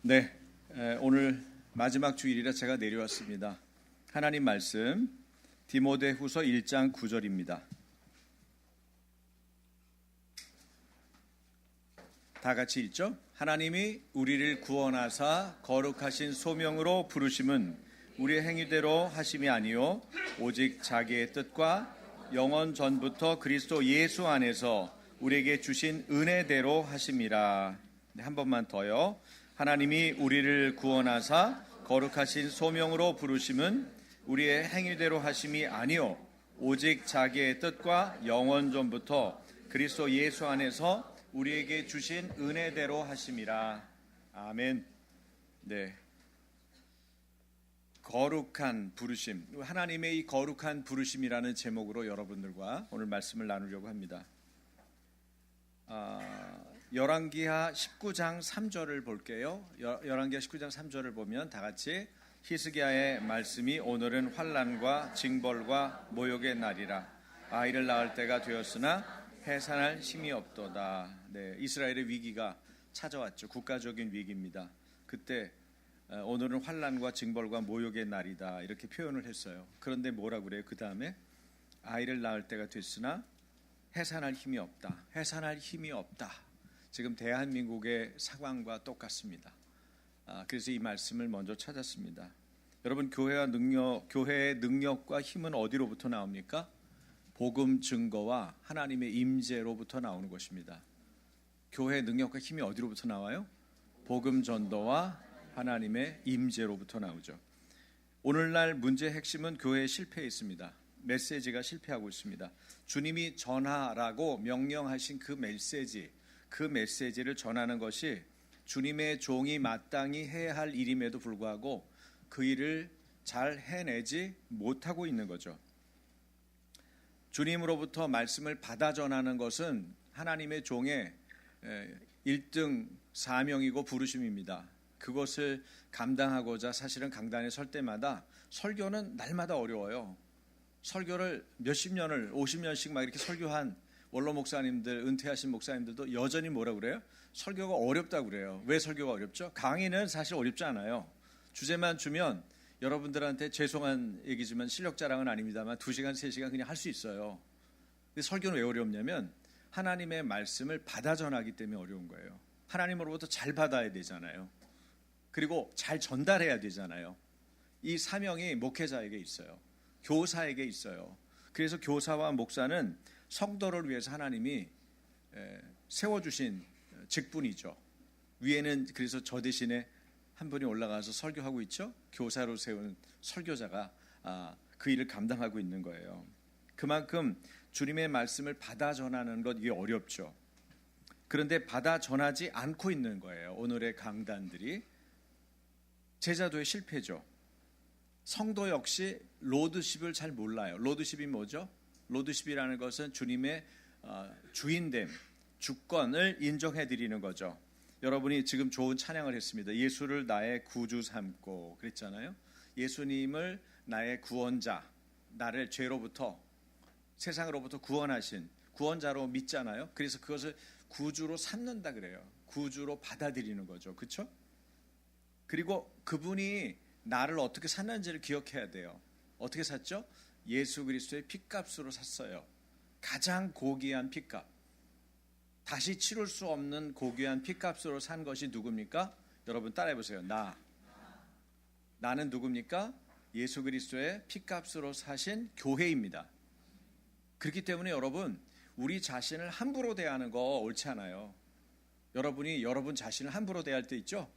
네, 오늘 마지막 주일이라 제가 내려왔습니다. 하나님 말씀 디모데후서 1장 9절입니다. 다 같이 읽죠? 하나님이 우리를 구원하사 거룩하신 소명으로 부르심은 우리의 행위대로 하심이 아니요 오직 자기의 뜻과 영원 전부터 그리스도 예수 안에서 우리에게 주신 은혜대로 하심이라. 네, 한 번만 더요. 하나님이 우리를 구원하사 거룩하신 소명으로 부르심은 우리의 행위대로 하심이 아니요 오직 자기의 뜻과 영원 전부터 그리스도 예수 안에서 우리에게 주신 은혜대로 하심이라. 아멘. 네. 거룩한 부르심, 하나님의 이 거룩한 부르심이라는 제목으로 여러분들과 오늘 말씀을 나누려고 합니다. 열왕기하 19장 3절을 볼게요. 열왕기하 19장 3절을 보면 다 같이 히스기야의 말씀이 오늘은 환난과 징벌과 모욕의 날이라. 아이를 낳을 때가 되었으나 해산할 힘이 없도다. 네, 이스라엘의 위기가 찾아왔죠. 국가적인 위기입니다. 그때 오늘은 환난과 징벌과 모욕의 날이다 이렇게 표현을 했어요. 그런데 뭐라고 그래요? 그 다음에 아이를 낳을 때가 됐으나 해산할 힘이 없다. 해산할 힘이 없다. 지금 대한민국의 상황과 똑같습니다. 그래서 이 말씀을 먼저 찾았습니다. 여러분, 교회의 능력과 힘은 어디로부터 나옵니까? 복음 증거와 하나님의 임재로부터 나오는 것입니다. 교회의 능력과 힘이 어디로부터 나와요? 복음 전도와 하나님의 임재로부터 나오죠. 오늘날 문제의 핵심은 교회의 실패에 있습니다. 메시지가 실패하고 있습니다. 주님이 전하라고 명령하신 그 메시지를 전하는 것이 주님의 종이 마땅히 해야 할 일임에도 불구하고 그 일을 잘 해내지 못하고 있는 거죠. 주님으로부터 말씀을 받아 전하는 것은 하나님의 종의 1등 사명이고 부르심입니다. 그것을 감당하고자 사실은 강단에 설 때마다 설교는 날마다 어려워요. 설교를 몇십 년을 50년씩 막 이렇게 설교한 원로 목사님들, 은퇴하신 목사님들도 여전히 뭐라 그래요? 설교가 어렵다고 그래요. 왜 설교가 어렵죠? 강의는 사실 어렵지 않아요. 주제만 주면 여러분들한테 죄송한 얘기지만 실력 자랑은 아닙니다만 2시간, 3시간 그냥 할 수 있어요. 근데 설교는 왜 어렵냐면 하나님의 말씀을 받아 전하기 때문에 어려운 거예요. 하나님으로부터 잘 받아야 되잖아요. 그리고 잘 전달해야 되잖아요. 이 사명이 목회자에게 있어요. 교사에게 있어요. 그래서 교사와 목사는 성도를 위해서 하나님이 세워주신 직분이죠. 위에는 그래서 저 대신에 한 분이 올라가서 설교하고 있죠. 교사로 세운 설교자가 그 일을 감당하고 있는 거예요. 그만큼 주님의 말씀을 받아 전하는 것 이게 어렵죠. 그런데 받아 전하지 않고 있는 거예요. 오늘의 강단들이. 제자도의 실패죠. 성도 역시 로드십을 잘 몰라요. 로드십이 뭐죠? 로드십이라는 것은 주님의 주인됨, 주권을 인정해 드리는 거죠. 여러분이 지금 좋은 찬양을 했습니다. 예수를 나의 구주 삼고 그랬잖아요. 예수님을 나의 구원자, 나를 죄로부터 세상으로부터 구원하신 구원자로 믿잖아요. 그래서 그것을 구주로 삼는다 그래요. 구주로 받아들이는 거죠. 그렇죠? 그리고 그분이 나를 어떻게 샀는지를 기억해야 돼요. 어떻게 샀죠? 예수 그리스도의 핏값으로 샀어요. 가장 고귀한 핏값. 다시 치룰 수 없는 고귀한 핏값으로 산 것이 누굽니까? 여러분 따라해보세요. 나는 누굽니까? 예수 그리스도의 핏값으로 사신 교회입니다. 그렇기 때문에 여러분, 우리 자신을 함부로 대하는 거 옳지 않아요. 여러분이 여러분 자신을 함부로 대할 때 있죠?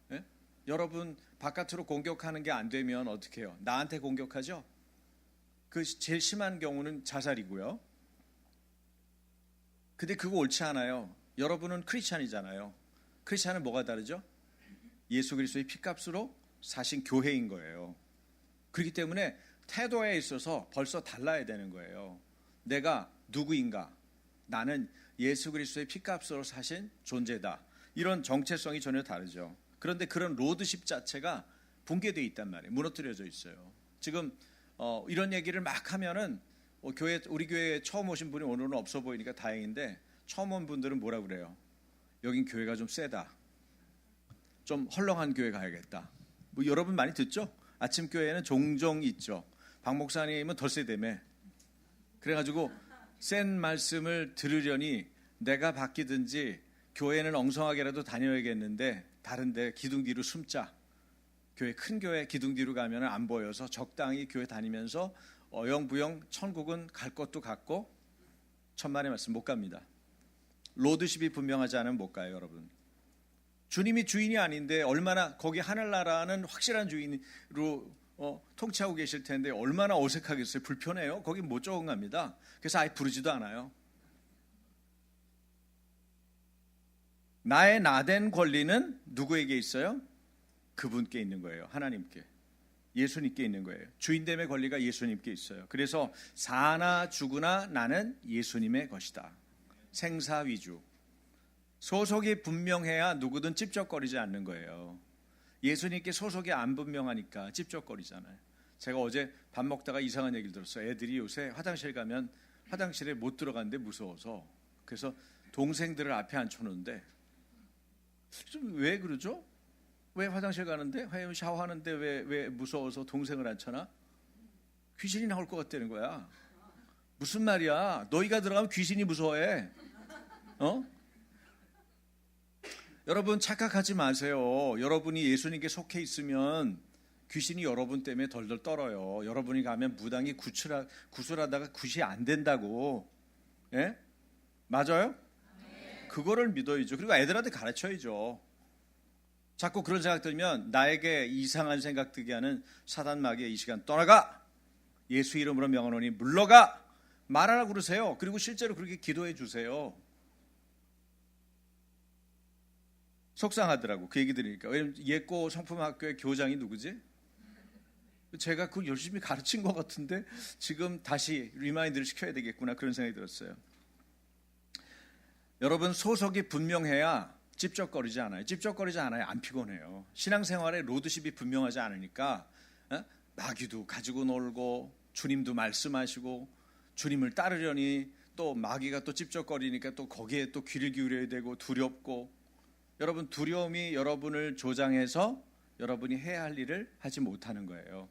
네? 여러분 바깥으로 공격하는 게 안 되면 어떻게 해요? 나한테 공격하죠? 그 제일 심한 경우는 자살이고요. 근데 그거 옳지 않아요. 여러분은 크리스찬이잖아요. 크리스찬은 뭐가 다르죠? 예수 그리스도의 핏값으로 사신 교회인 거예요. 그렇기 때문에 태도에 있어서 벌써 달라야 되는 거예요. 내가 누구인가? 나는 예수 그리스도의 핏값으로 사신 존재다. 이런 정체성이 전혀 다르죠. 그런데 그런 로드십 자체가 붕괴되어 있단 말이에요. 무너뜨려져 있어요. 지금 이런 얘기를 막 하면은 우리 교회에 처음 오신 분이 오늘은 없어 보이니까 다행인데 처음 온 분들은 뭐라 그래요? 여긴 교회가 좀 세다. 좀 헐렁한 교회 가야겠다. 뭐 여러분 많이 듣죠? 아침 교회는 종종 있죠. 박 목사님은 덜세대매. 그래가지고 센 말씀을 들으려니 내가 바뀌든지 교회는 엉성하게라도 다녀야겠는데 다른데 기둥 뒤로 숨자. 교회 큰 교회 기둥 뒤로 가면 안 보여서 적당히 교회 다니면서 어영부영 천국은 갈 것도 같고 천만의 말씀 못 갑니다. 로드십이 분명하지 않으면 못 가요, 여러분. 주님이 주인이 아닌데 얼마나 거기 하늘나라는 확실한 주인으로 통치하고 계실 텐데 얼마나 어색하겠어요. 불편해요. 거기 못 적응합니다. 그래서 아예 부르지도 않아요. 나의 나된 권리는 누구에게 있어요? 그분께 있는 거예요. 하나님께. 예수님께 있는 거예요. 주인됨의 권리가 예수님께 있어요. 그래서 사나 죽으나 나는 예수님의 것이다. 생사위주. 소속이 분명해야 누구든 찝쩍거리지 않는 거예요. 예수님께 소속이 안 분명하니까 찝쩍거리잖아요. 제가 어제 밥 먹다가 이상한 얘기를 들었어요. 애들이 요새 화장실 가면 화장실에 못 들어가는데 무서워서. 그래서 동생들을 앞에 앉혀놓는데 좀 왜 그러죠? 왜 화장실 가는데 샤워하는데 왜 무서워서 동생을 앉혀놔? 귀신이 나올 것 같다는 거야. 무슨 말이야? 너희가 들어가면 귀신이 무서워해. 여러분 착각하지 마세요. 여러분이 예수님께 속해 있으면 귀신이 여러분 때문에 덜덜 떨어요. 여러분이 가면 무당이 구술하다가 굿이 안 된다고. 예? 맞아요? 그거를 믿어야죠. 그리고 애들한테 가르쳐야죠. 자꾸 그런 생각 들면 나에게 이상한 생각 들게 하는 사단 마귀의 이 시간 떠나가. 예수 이름으로 명하노니 물러가. 말하라고 그러세요. 그리고 실제로 그렇게 기도해 주세요. 속상하더라고 그 얘기 들으니까. 왜냐면 예고 성품학교의 교장이 누구지? 제가 그걸 열심히 가르친 것 같은데 지금 다시 리마인드를 시켜야 되겠구나 그런 생각이 들었어요. 여러분 소속이 분명해야 찝쩍거리지 않아요. 찝쩍거리지 않아요. 안 피곤해요. 신앙생활에 로드십이 분명하지 않으니까 마귀도 가지고 놀고 주님도 말씀하시고 주님을 따르려니 또 마귀가 또 찝쩍거리니까 또 거기에 또 귀를 기울여야 되고 두렵고. 여러분 두려움이 여러분을 조장해서 여러분이 해야 할 일을 하지 못하는 거예요.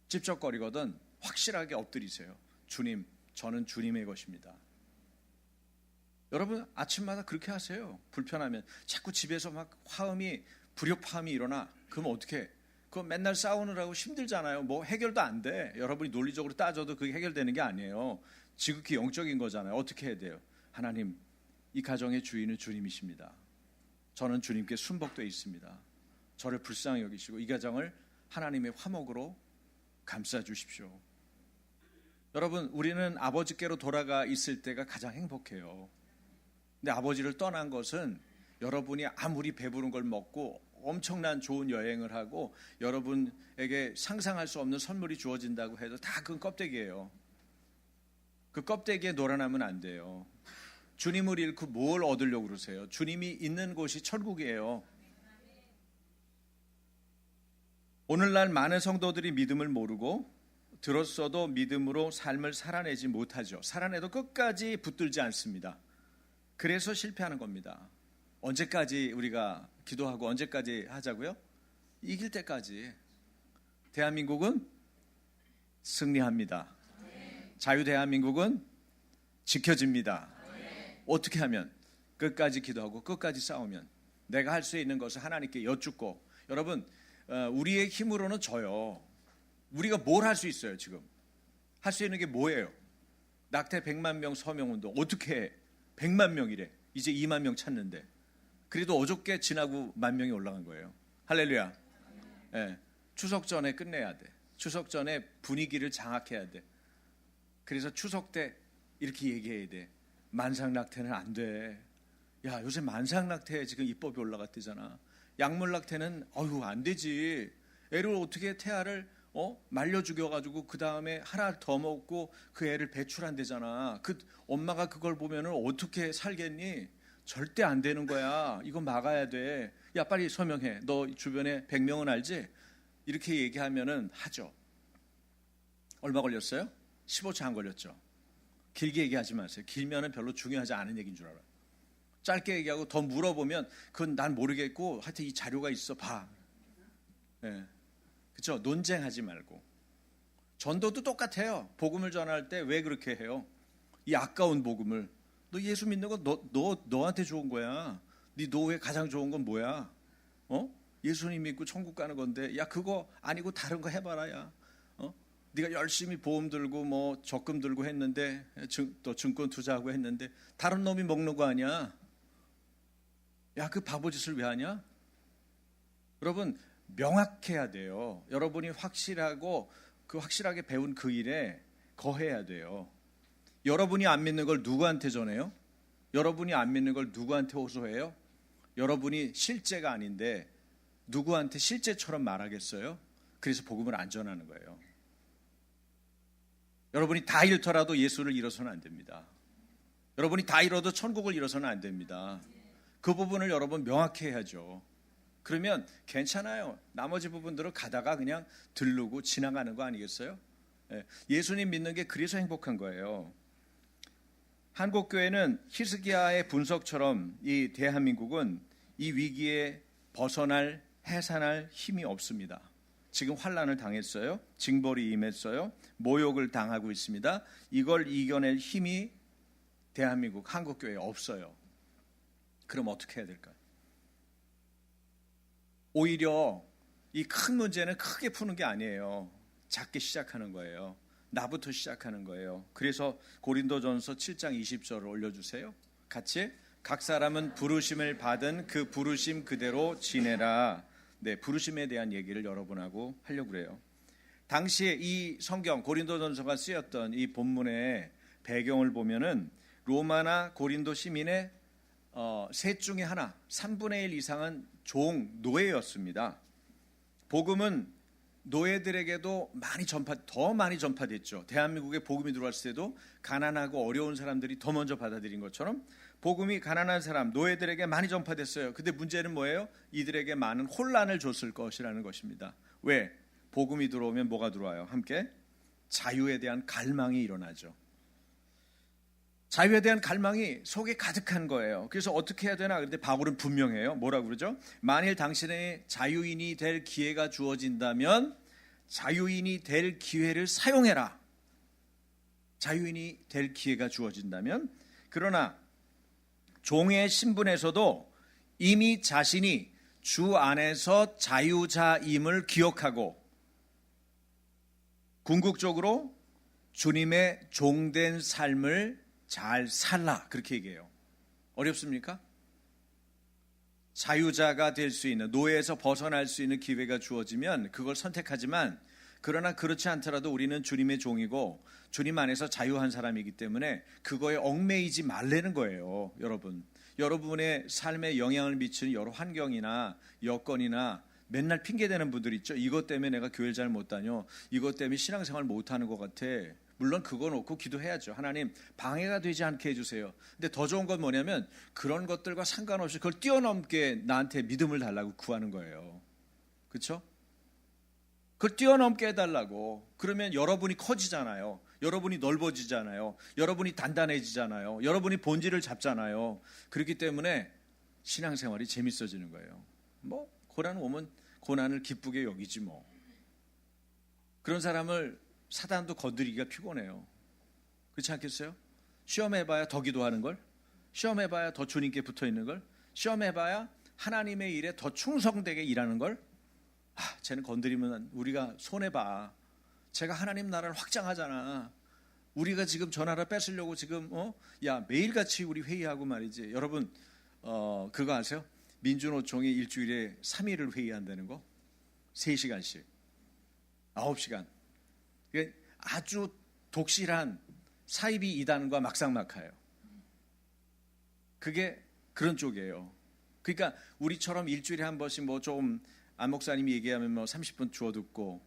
찝쩍거리거든 확실하게 엎드리세요. 주님, 저는 주님의 것입니다. 여러분 아침마다 그렇게 하세요. 불편하면 자꾸 집에서 막 불협화음이 일어나. 그럼 어떻게? 그거 맨날 싸우느라고 힘들잖아요. 뭐 해결도 안 돼. 여러분이 논리적으로 따져도 그게 해결되는 게 아니에요. 지극히 영적인 거잖아요. 어떻게 해야 돼요? 하나님, 이 가정의 주인은 주님이십니다. 저는 주님께 순복되어 있습니다. 저를 불쌍히 여기시고 이 가정을 하나님의 화목으로 감싸 주십시오. 여러분 우리는 아버지께로 돌아가 있을 때가 가장 행복해요. 근데 아버지를 떠난 것은 여러분이 아무리 배부른 걸 먹고 엄청난 좋은 여행을 하고 여러분에게 상상할 수 없는 선물이 주어진다고 해도 다 그건 껍데기예요. 그 껍데기에 놀아나면 안 돼요. 주님을 잃고 뭘 얻으려고 그러세요? 주님이 있는 곳이 천국이에요. 오늘날 많은 성도들이 믿음을 모르고 들었어도 믿음으로 삶을 살아내지 못하죠. 살아내도 끝까지 붙들지 않습니다. 그래서 실패하는 겁니다. 언제까지 우리가 기도하고 언제까지 하자고요? 이길 때까지. 대한민국은 승리합니다. 자유대한민국은 지켜집니다. 어떻게 하면? 끝까지 기도하고 끝까지 싸우면. 내가 할 수 있는 것을 하나님께 여쭙고. 여러분 우리의 힘으로는 져요. 우리가 뭘 할 수 있어요? 지금 할 수 있는 게 뭐예요? 낙태 100만 명 서명운동 어떻게 해? 100만 명이래. 이제 2만 명 찾는데. 그래도 어저께 지나고 1만 명이 올라간 거예요. 할렐루야. 네. 추석 전에 끝내야 돼. 추석 전에 분위기를 장악해야 돼. 그래서 추석 때 이렇게 얘기해야 돼. 만상낙태는 안 돼. 야 요새 만상낙태 지금 입법이 올라갔대잖아. 약물낙태는 안 되지. 애를 어떻게 태아를 말려 죽여가지고 그 다음에 하나 더 먹고 그 애를 배출한대잖아. 그 엄마가 그걸 보면은 어떻게 살겠니? 절대 안 되는 거야. 이거 막아야 돼. 야 빨리 서명해. 너 주변에 100명은 알지? 이렇게 얘기하면은 하죠. 얼마 걸렸어요? 15초 안 걸렸죠. 길게 얘기하지 마세요. 길면은 별로 중요하지 않은 얘기인 줄 알아요. 짧게 얘기하고 더 물어보면 그건 난 모르겠고 하여튼 이 자료가 있어 봐. 네. 그렇죠? 논쟁하지 말고. 전도도 똑같아요. 복음을 전할 때 왜 그렇게 해요? 이 아까운 복음을. 너 예수 믿는 거 너한테 좋은 거야. 네 노후에 가장 좋은 건 뭐야? 예수님 믿고 천국 가는 건데, 야 그거 아니고 다른 거 해봐라. 야 네가 열심히 보험 들고 뭐 적금 들고 했는데, 또 증권 투자하고 했는데 다른 놈이 먹는 거 아니야? 야 그 바보짓을 왜 하냐? 여러분 명확해야 돼요. 여러분이 확실하고 그 확실하게 배운 그 일에 거해야 돼요. 여러분이 안 믿는 걸 누구한테 전해요? 여러분이 안 믿는 걸 누구한테 호소해요? 여러분이 실제가 아닌데 누구한테 실제처럼 말하겠어요? 그래서 복음을 안 전하는 거예요. 여러분이 다 잃더라도 예수를 잃어서는 안 됩니다. 여러분이 다 잃어도 천국을 잃어서는 안 됩니다. 그 부분을 여러분 명확히 해야죠. 그러면 괜찮아요. 나머지 부분들은 가다가 그냥 들르고 지나가는 거 아니겠어요? 예수님 믿는 게 그래서 행복한 거예요. 한국교회는 히스기야의 분석처럼 이 대한민국은 이 위기에 벗어날 해산할 힘이 없습니다. 지금 환난을 당했어요. 징벌이 임했어요. 모욕을 당하고 있습니다. 이걸 이겨낼 힘이 대한민국 한국교회에 없어요. 그럼 어떻게 해야 될까요? 오히려 이 큰 문제는 크게 푸는 게 아니에요. 작게 시작하는 거예요. 나부터 시작하는 거예요. 그래서 고린도전서 7장 20절을 올려주세요. 같이. 각 사람은 부르심을 받은 그 부르심 그대로 지내라. 네, 부르심에 대한 얘기를 여러분하고 하려고 그래요. 당시에 이 성경 고린도전서가 쓰였던 이 본문의 배경을 보면은 로마나 고린도 시민의 셋 중에 하나, 3분의 1 이상은 노예였습니다. 복음은 노예들에게도 더 많이 전파됐죠. 대한민국에 복음이 들어왔을 때도 가난하고 어려운 사람들이 더 먼저 받아들인 것처럼 복음이 가난한 사람, 노예들에게 많이 전파됐어요. 근데 문제는 뭐예요? 이들에게 많은 혼란을 줬을 것이라는 것입니다. 왜? 복음이 들어오면 뭐가 들어와요? 함께 자유에 대한 갈망이 일어나죠. 자유에 대한 갈망이 속에 가득한 거예요. 그래서 어떻게 해야 되나? 그런데 바울은 분명해요. 뭐라고 그러죠? 만일 당신의 자유인이 될 기회가 주어진다면 자유인이 될 기회를 사용해라. 자유인이 될 기회가 주어진다면. 그러나 종의 신분에서도 이미 자신이 주 안에서 자유자임을 기억하고 궁극적으로 주님의 종된 삶을 잘 살라, 그렇게 얘기해요. 어렵습니까? 자유자가 될 수 있는, 노예에서 벗어날 수 있는 기회가 주어지면 그걸 선택하지만, 그러나 그렇지 않더라도 우리는 주님의 종이고 주님 안에서 자유한 사람이기 때문에 그거에 얽매이지 말라는 거예요. 여러분의 삶에 영향을 미치는 여러 환경이나 여건이나 맨날 핑계대는 분들 있죠. 이것 때문에 내가 교회를 잘 못 다녀, 이것 때문에 신앙생활 못하는 것 같아. 물론 그거 놓고 기도해야죠. 하나님 방해가 되지 않게 해주세요. 근데 더 좋은 건 뭐냐면 그런 것들과 상관없이 그걸 뛰어넘게 나한테 믿음을 달라고 구하는 거예요. 그렇죠? 그걸 뛰어넘게 해달라고. 그러면 여러분이 커지잖아요. 여러분이 넓어지잖아요. 여러분이 단단해지잖아요. 여러분이 본질을 잡잖아요. 그렇기 때문에 신앙생활이 재밌어지는 거예요. 뭐 고난 오면 고난을 기쁘게 여기지 뭐. 그런 사람을 사단도 건드리기가 피곤해요. 그렇지 않겠어요? 시험해봐야 더 기도하는 걸, 시험해봐야 더 주님께 붙어있는 걸, 시험해봐야 하나님의 일에 더 충성되게 일하는 걸. 쟤는 건드리면 우리가 손해봐. 제가 하나님 나라를 확장하잖아. 우리가 지금 저 나라 뺏으려고 지금 매일같이 우리 회의하고 말이지. 여러분 그거 아세요? 민주노총이 일주일에 3일을 회의한다는 거. 3시간씩 9시간. 아주 독실한 사이비 이단과 막상막하예요. 그게 그런 쪽이에요. 그러니까 우리처럼 일주일에 한 번씩 뭐 좀 안 목사님이 얘기하면 뭐 30분 주워 듣고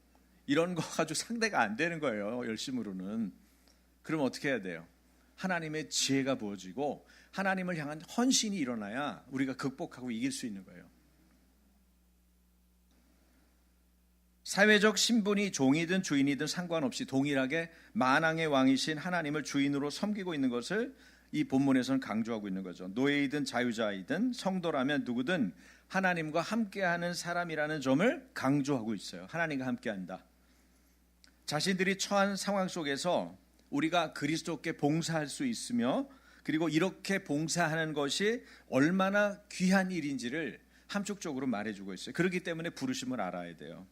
이런 거 가지고 상대가 안 되는 거예요. 열심으로는. 그럼 어떻게 해야 돼요? 하나님의 지혜가 부어지고 하나님을 향한 헌신이 일어나야 우리가 극복하고 이길 수 있는 거예요. 사회적 신분이 종이든 주인이든 상관없이 동일하게 만왕의 왕이신 하나님을 주인으로 섬기고 있는 것을 이 본문에서는 강조하고 있는 거죠. 노예이든 자유자이든 성도라면 누구든 하나님과 함께하는 사람이라는 점을 강조하고 있어요. 하나님과 함께한다. 자신들이 처한 상황 속에서 우리가 그리스도께 봉사할 수 있으며 그리고 이렇게 봉사하는 것이 얼마나 귀한 일인지를 함축적으로 말해주고 있어요. 그렇기 때문에 부르심을 알아야 돼요.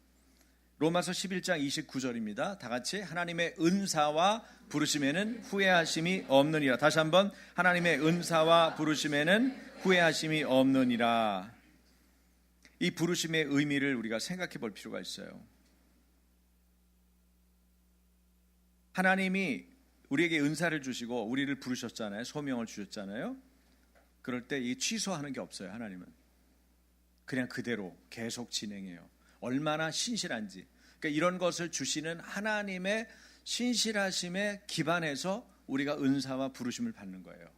로마서 11장 29절입니다. 다 같이 하나님의 은사와 부르심에는 후회하심이 없느니라. 다시 한번 하나님의 은사와 부르심에는 후회하심이 없느니라. 이 부르심의 의미를 우리가 생각해 볼 필요가 있어요. 하나님이 우리에게 은사를 주시고 우리를 부르셨잖아요. 소명을 주셨잖아요. 그럴 때 이 취소하는 게 없어요. 하나님은 그냥 그대로 계속 진행해요. 얼마나 신실한지. 그러니까 이런 것을 주시는 하나님의 신실하심에 기반해서 우리가 은사와 부르심을 받는 거예요.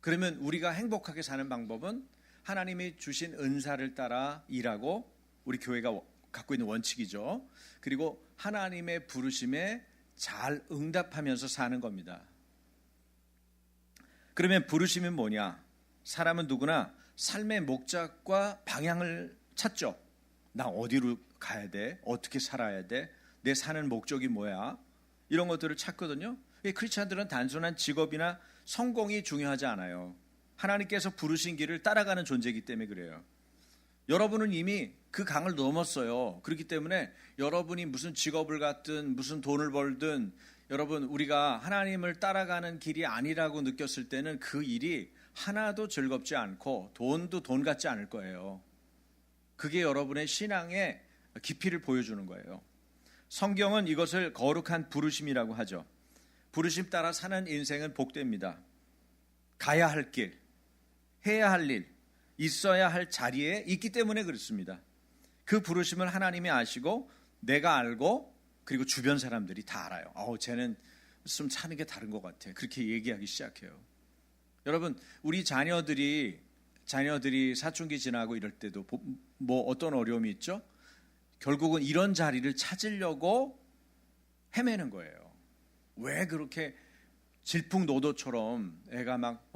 그러면 우리가 행복하게 사는 방법은 하나님이 주신 은사를 따라 일하고, 우리 교회가 갖고 있는 원칙이죠. 그리고 하나님의 부르심에 잘 응답하면서 사는 겁니다. 그러면 부르심은 뭐냐? 사람은 누구나 삶의 목적과 방향을 찾죠. 나 어디로 가야 돼? 어떻게 살아야 돼? 내 사는 목적이 뭐야? 이런 것들을 찾거든요. 크리스찬들은 단순한 직업이나 성공이 중요하지 않아요. 하나님께서 부르신 길을 따라가는 존재이기 때문에 그래요. 여러분은 이미 그 강을 넘었어요. 그렇기 때문에 여러분이 무슨 직업을 갖든 무슨 돈을 벌든, 여러분 우리가 하나님을 따라가는 길이 아니라고 느꼈을 때는 그 일이 하나도 즐겁지 않고 돈도 돈 같지 않을 거예요. 그게 여러분의 신앙의 깊이를 보여주는 거예요. 성경은 이것을 거룩한 부르심이라고 하죠. 부르심 따라 사는 인생은 복됩니다. 가야 할 길, 해야 할 일, 있어야 할 자리에 있기 때문에 그렇습니다. 그 부르심을 하나님이 아시고 내가 알고 그리고 주변 사람들이 다 알아요. 쟤는 좀 사는 게 다른 것 같아. 그렇게 얘기하기 시작해요. 여러분, 우리 자녀들이 사춘기 지나고 이럴 때도 뭐 어떤 어려움이 있죠? 결국은 이런 자리를 찾으려고 헤매는 거예요. 왜 그렇게 질풍노도처럼 애가 막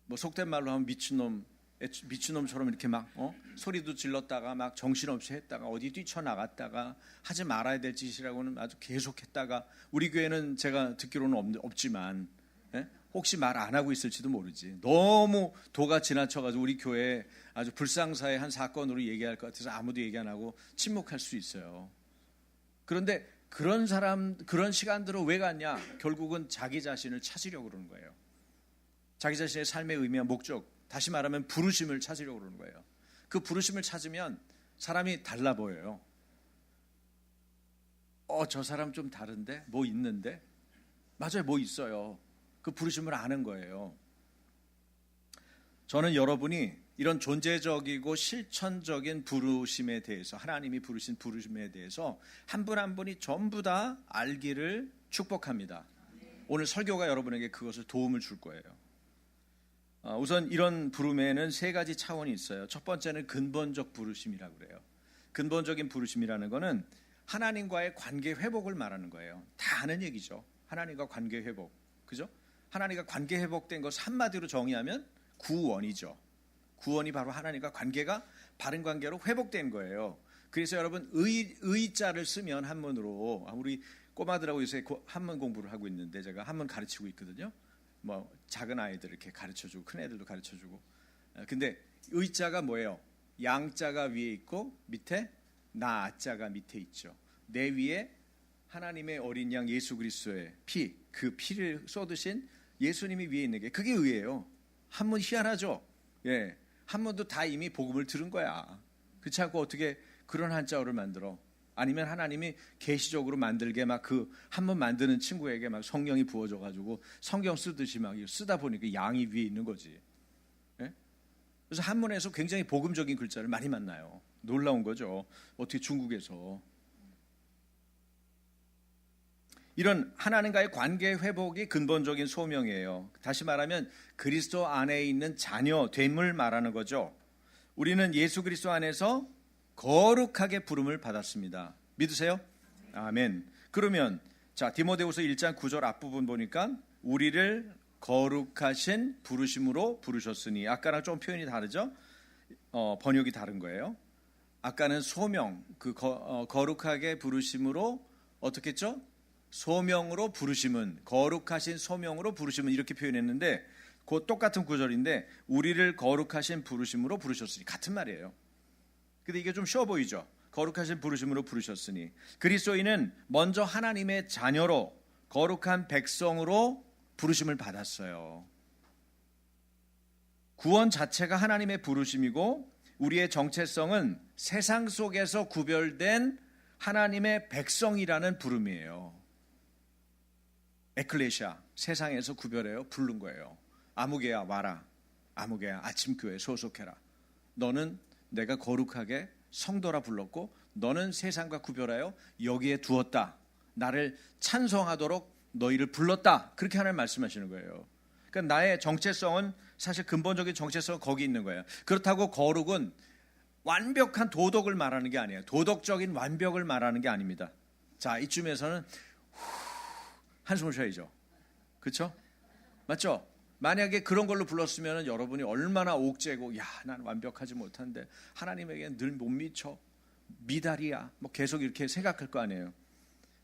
뭐 속된 말로 하면 미친놈처럼 이렇게 막 소리도 질렀다가 막 정신없이 했다가 어디 뛰쳐나갔다가 하지 말아야 될 짓이라고는 아주 계속했다가, 우리 교회는 제가 듣기로는 없지만 혹시 말 안 하고 있을지도 모르지. 너무 도가 지나쳐가지고 우리 교회에 아주 불상사의 한 사건으로 얘기할 것 같아서 아무도 얘기 안 하고 침묵할 수 있어요. 그런데 그런 시간들은 왜 갔냐? 결국은 자기 자신을 찾으려고 그러는 거예요. 자기 자신의 삶의 의미와 목적, 다시 말하면 부르심을 찾으려고 그러는 거예요. 그 부르심을 찾으면 사람이 달라 보여요. 저 사람 좀 다른데? 뭐 있는데? 맞아요, 뭐 있어요. 그 부르심을 아는 거예요. 저는 여러분이 이런 존재적이고 실천적인 부르심에 대해서, 하나님이 부르신 부르심에 대해서 한 분 한 분이 전부 다 알기를 축복합니다. 오늘 설교가 여러분에게 그것을 도움을 줄 거예요. 우선 이런 부름에는 세 가지 차원이 있어요. 첫 번째는 근본적 부르심이라고 그래요. 근본적인 부르심이라는 거는 하나님과의 관계 회복을 말하는 거예요. 다 아는 얘기죠. 하나님과 관계 회복. 그죠? 하나님과 관계 회복된 것을 한마디로 정의하면 구원이죠. 구원이 바로 하나님과 관계가 바른 관계로 회복된 거예요. 그래서 여러분 의자를 쓰면 한문으로, 우리 꼬마들하고 요새 한문 공부를 하고 있는데 제가 한문 가르치고 있거든요. 뭐 작은 아이들 이렇게 가르쳐주고 큰 애들도 가르쳐주고. 근데 의자가 뭐예요? 양자가 위에 있고 밑에 나자가 밑에 있죠. 내 위에 하나님의 어린 양 예수 그리스도의 피, 그 피를 쏟으신 예수님이 위에 있는 게 그게 의예요. 한문 희한하죠? 예, 한문도 다 이미 복음을 들은 거야. 그렇지 않고 어떻게 그런 한자어를 만들어? 아니면 하나님이 계시적으로 만들게 막 그 한문 만드는 친구에게 막 성령이 부어져 가지고 성경 쓰듯이 막 쓰다 보니까 양이 위에 있는 거지. 예? 그래서 한문에서 굉장히 복음적인 글자를 많이 만나요. 놀라운 거죠. 어떻게 중국에서. 이런 하나님과의 관계 회복이 근본적인 소명이에요. 다시 말하면 그리스도 안에 있는 자녀됨을 말하는 거죠. 우리는 예수 그리스도 안에서 거룩하게 부름을 받았습니다. 믿으세요? 아멘. 그러면 자, 디모데후서 1장 9절 앞부분 보니까 우리를 거룩하신 부르심으로 부르셨으니. 아까랑 좀 표현이 다르죠? 번역이 다른 거예요. 아까는 소명, 거룩하게 부르심으로 어떻게 했죠? 소명으로 부르심은, 거룩하신 소명으로 부르심은 이렇게 표현했는데 그 똑같은 구절인데 우리를 거룩하신 부르심으로 부르셨으니 같은 말이에요. 근데 이게 좀 쉬워 보이죠? 거룩하신 부르심으로 부르셨으니. 그리스도인은 먼저 하나님의 자녀로 거룩한 백성으로 부르심을 받았어요. 구원 자체가 하나님의 부르심이고 우리의 정체성은 세상 속에서 구별된 하나님의 백성이라는 부름이에요. 에클레시아, 세상에서 구별해요. 부른 거예요. 아무개야 와라. 아무개야 아침교회 소속해라. 너는 내가 거룩하게 성도라 불렀고 너는 세상과 구별하여 여기에 두었다. 나를 찬송하도록 너희를 불렀다. 그렇게 하나님 말씀하시는 거예요. 그러니까 나의 정체성은 사실 근본적인 정체성은 거기 있는 거예요. 그렇다고 거룩은 완벽한 도덕을 말하는 게 아니에요. 도덕적인 완벽을 말하는 게 아닙니다. 자, 이쯤에서는 한숨을 쉬어야죠. 그렇죠? 맞죠? 만약에 그런 걸로 불렀으면 여러분이 얼마나 옥죄고 난 완벽하지 못한데 하나님에게 늘 못 미쳐. 미달이야. 뭐 계속 이렇게 생각할 거 아니에요.